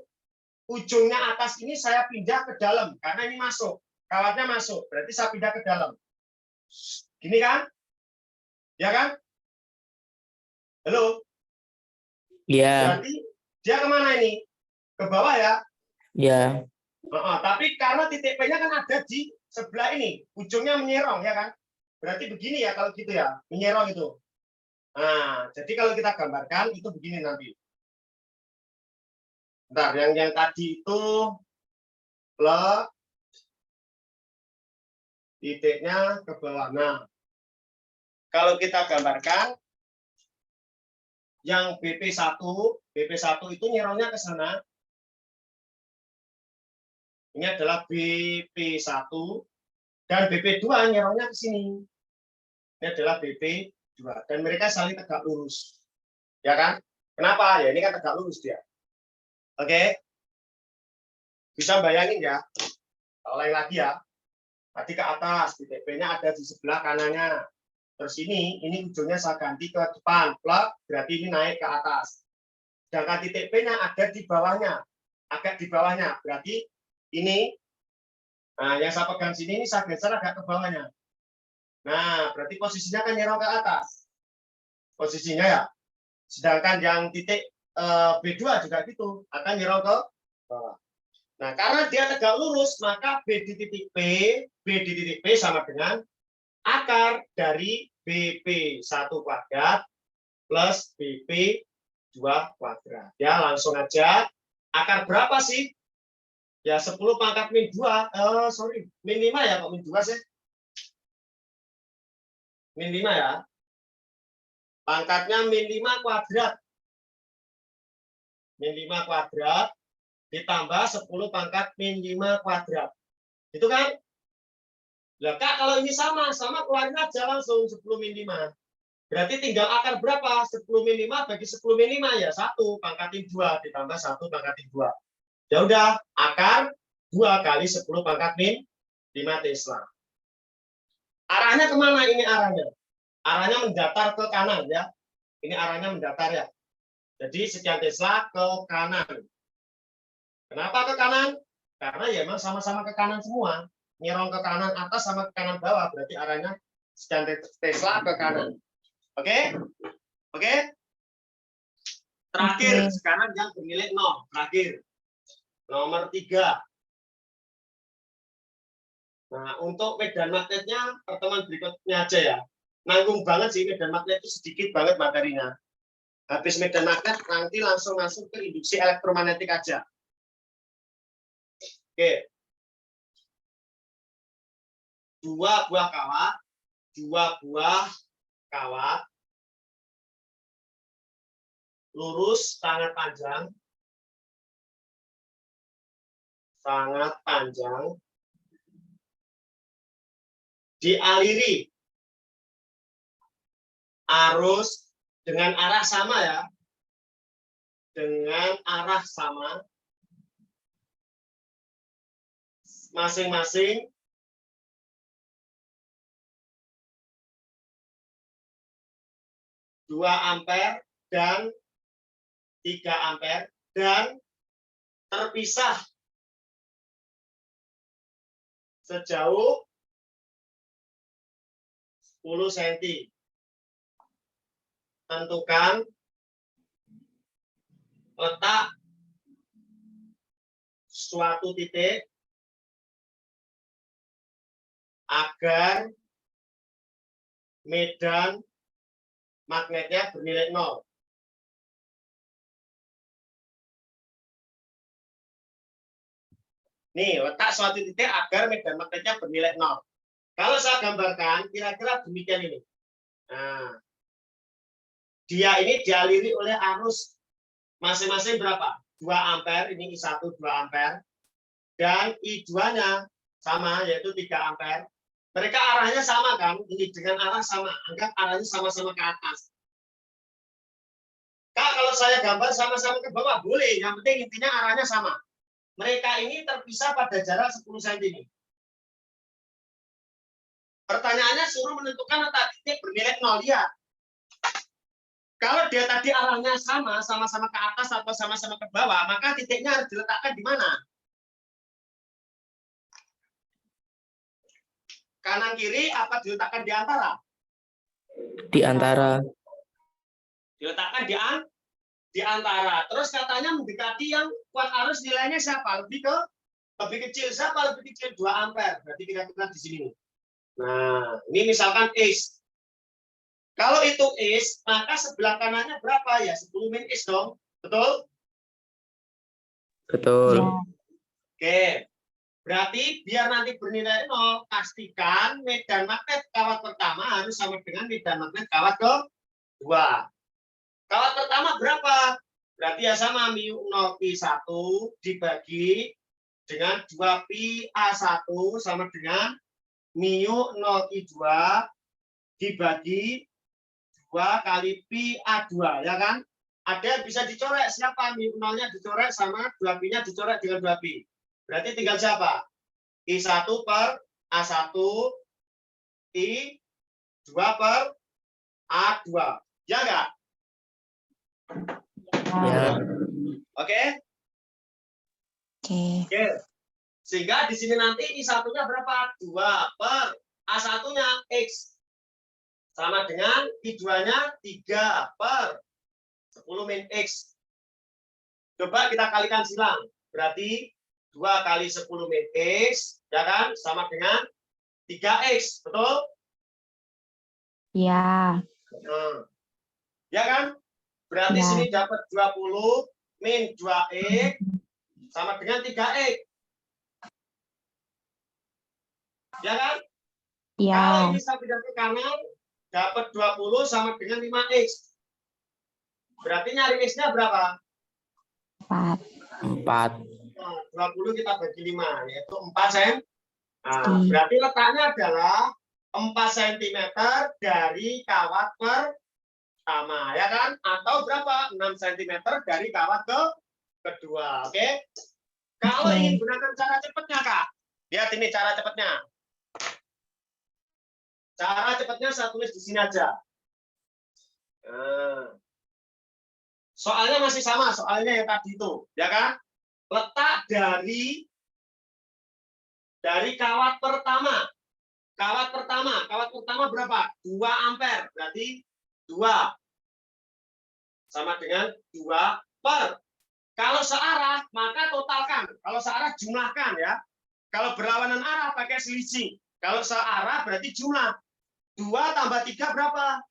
[SPEAKER 1] ujungnya atas ini saya pindah ke dalam karena ini masuk. Kawatnya masuk, berarti saya pindah ke dalam. Gini kan? Ya kan? Halo?
[SPEAKER 3] Ya.
[SPEAKER 1] Berarti dia kemana ini? Ke bawah ya?
[SPEAKER 3] Ya.
[SPEAKER 1] Tapi karena titik P-nya kan ada di sebelah ini. Ujungnya menyerong, ya kan? Berarti begini ya kalau gitu ya. Menyerong itu. Nah, jadi kalau kita gambarkan itu begini nanti. Bentar, yang tadi itu plus titiknya ke bawah. Nah, kalau kita gambarkan yang BP1 itu nyerongnya ke sana. Ini adalah BP1 dan BP2 nyerongnya ke sini. Ini adalah BP2 dan mereka saling tegak lurus. Ya kan? Kenapa? Ya ini kan tegak lurus dia. Oke. Bisa bayangin ya. Ulangi lagi ya. Tadi ke atas, titik P-nya ada di sebelah kanannya. Terus ini ujungnya saya ganti ke depan, plug, berarti ini naik ke atas. Sedangkan titik P-nya ada di bawahnya, agak di bawahnya, berarti ini, nah yang saya pegang sini ini saya geser agak ke bawahnya. Nah, berarti posisinya kan nyerong ke atas. Posisinya ya. Sedangkan yang titik B2 juga gitu, akan nyerong ke bawah. Nah, karena dia tegak lurus, maka B di titik P sama dengan akar dari BP1 kuadrat plus BP2 kuadrat. Ya, langsung aja. Akar berapa sih? Ya, 10 pangkat min 2. Min 5 ya, kok min 2 sih? Min 5 ya. Pangkatnya min 5 kuadrat. Min 5 kuadrat ditambah 10 pangkat min 5 kuadrat. Itu kan? Lah, Kak, kalau ini sama keluarin aja langsung 10 min 5. Berarti tinggal akar berapa? 10 min 5 bagi 10 min 5 ya 1 pangkatin 2 ditambah 1 pangkatin 2. Ya udah, akar 2 kali 10 pangkat min 5 Tesla. Arahnya kemana ini arahnya? Arahnya mendatar ke kanan ya. Ini arahnya mendatar ya. Jadi sekian Tesla ke kanan. Kenapa ke kanan? Karena ya memang sama-sama ke kanan semua. Nyerong ke kanan atas sama ke kanan bawah. Berarti arahnya sekian Tesla ke kanan. Oke? Oke? Terakhir, sekarang yang bernilai 0. Terakhir. Nomor 3. Nah, untuk medan magnetnya, pertemuan berikutnya aja ya. Nanggung banget sih, medan magnet itu sedikit banget materinya. Habis medan magnet, nanti langsung masuk ke induksi elektromagnetik aja. Oke. 2 buah kawat, 2 buah kawat, lurus, sangat panjang, dialiri arus dengan arah sama ya, dengan arah sama, masing-masing (2 ampere dan 3 ampere) dan terpisah sejauh 10 cm. Tentukan letak suatu titik agar medan magnetnya bernilai 0. Nih, letak suatu titik agar medan magnetnya bernilai 0. Kalau saya gambarkan, kira-kira demikian ini. Nah, dia ini dialiri oleh arus masing-masing berapa? 2 ampere, ini I1 2 ampere. Dan I2-nya sama, yaitu 3 ampere. Mereka arahnya sama kan? Ini dengan arah sama. Anggap arahnya sama-sama ke atas. Kak, kalau saya gambar sama-sama ke bawah, boleh. Yang penting intinya arahnya sama. Mereka ini terpisah pada jarak 10 cm. Pertanyaannya suruh menentukan letak titik bernilai 0. Lihat. Kalau dia tadi arahnya sama-sama ke atas atau sama-sama ke bawah, maka titiknya harus diletakkan di mana? Kanan kiri apa diletakkan di antara?
[SPEAKER 3] Di antara.
[SPEAKER 1] Diletakkan di antara. Terus katanya mendekati yang kuat arus nilainya siapa? Lebih kecil siapa? Lebih kecil 2 ampere. Berarti kira-kira di sini. Nah, ini misalkan X. Kalau itu X, maka sebelah kanannya berapa ya? 10 min X dong. Betul?
[SPEAKER 3] Betul.
[SPEAKER 2] Ya.
[SPEAKER 1] Oke. Berarti biar nanti bernilai 0, pastikan medan magnet kawat pertama harus sama dengan medan magnet kawat kedua. Kawat pertama berapa? Berarti ya sama mu 0 pi1 dibagi dengan 2 pi A1 sama dengan mu 0 pi2 dibagi 2 kali pi A2, ya kan? Ada yang bisa dicoret, siapa? Mu 0-nya dicoret sama 2 pi-nya dicoret dengan 2 pi. Berarti tinggal siapa? I1 per A1, I2 per A2. Ya enggak?
[SPEAKER 3] Ya.
[SPEAKER 1] Oke? Oke. Sehingga di sini nanti I1-nya berapa? 2 per A1-nya X. Sama dengan I2-nya 3 per 10 min X. Coba kita kalikan silang. Berarti 2 kali 10 min X, ya kan? Sama dengan 3X. Betul?
[SPEAKER 4] Ya.
[SPEAKER 1] Nah, ya kan? Berarti
[SPEAKER 4] Ya.
[SPEAKER 1] sini dapat 20 min 2x sama dengan 3x. Ya kan? Kalau
[SPEAKER 4] Ya.
[SPEAKER 1] ini saya pindah ke kanan, dapat 20 sama dengan 5x. Berarti nyari x-nya berapa?
[SPEAKER 4] 4.
[SPEAKER 3] 4.
[SPEAKER 1] Nah, 20 kita bagi 5, yaitu 4 cm. Nah,
[SPEAKER 4] Oke.
[SPEAKER 1] berarti letaknya adalah 4 cm dari kawat pertama, ya kan? Atau berapa? 6 cm dari kawat kedua. Oke? Kalau
[SPEAKER 4] Oke.
[SPEAKER 1] ingin gunakan cara cepatnya, Kak. Lihat ini cara cepatnya. Cara cepatnya saya tulis di sini aja. Nah, soalnya masih sama, soalnya yang tadi itu, ya kan? Letak dari kawat pertama. Kawat pertama berapa? 2 ampere. Berarti 2 sama dengan 2 per. Kalau searah, maka totalkan. Kalau searah, jumlahkan ya. Kalau berlawanan arah, pakai selisih. Kalau searah, berarti jumlah. 2 tambah 3 berapa?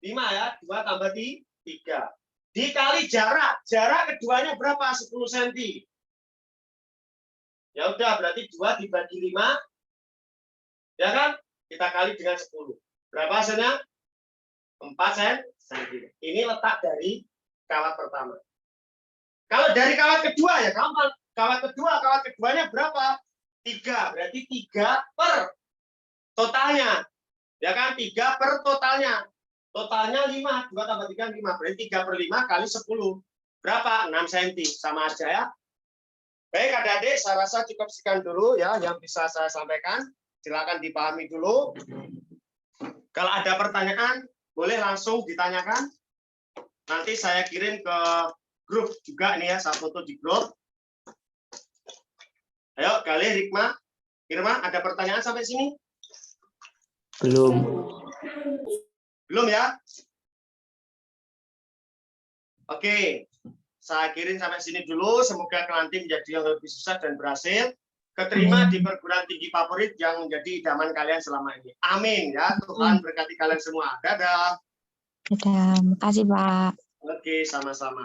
[SPEAKER 1] 5 ya. 2 tambah 3. Dikali jarak. Jarak keduanya berapa? 10 cm. Ya udah, berarti 2 dibagi 5. Ya kan? Kita kali dengan 10. Berapa hasilnya? 4 cm. Ini letak dari kawat pertama. Kalau dari kawat kedua ya gampang. Kawat keduanya berapa? 3. Berarti 3 per totalnya. Ya kan? 3 per totalnya. Totalnya 5. 2 tambah 3, 5. Berarti 3 per 5 kali 10. Berapa? 6 cm. Sama aja ya. Baik adik-adik, saya rasa cukup sekian dulu ya yang bisa saya sampaikan. Silakan dipahami dulu. Kalau ada pertanyaan, boleh langsung ditanyakan. Nanti saya kirim ke grup juga nih ya, saya foto di grup. Ayo, Galih, Rikma, Irma, ada pertanyaan sampai sini?
[SPEAKER 3] Belum.
[SPEAKER 1] Belum ya? Oke, saya kirim sampai sini dulu. Semoga nanti menjadi yang lebih sukses dan berhasil. Keterima di perguruan tinggi favorit yang menjadi idaman kalian selama ini. Amin ya, Tuhan berkati kalian semua. Dadah.
[SPEAKER 4] Dadah. Makasih, Pak.
[SPEAKER 1] Oke, sama-sama.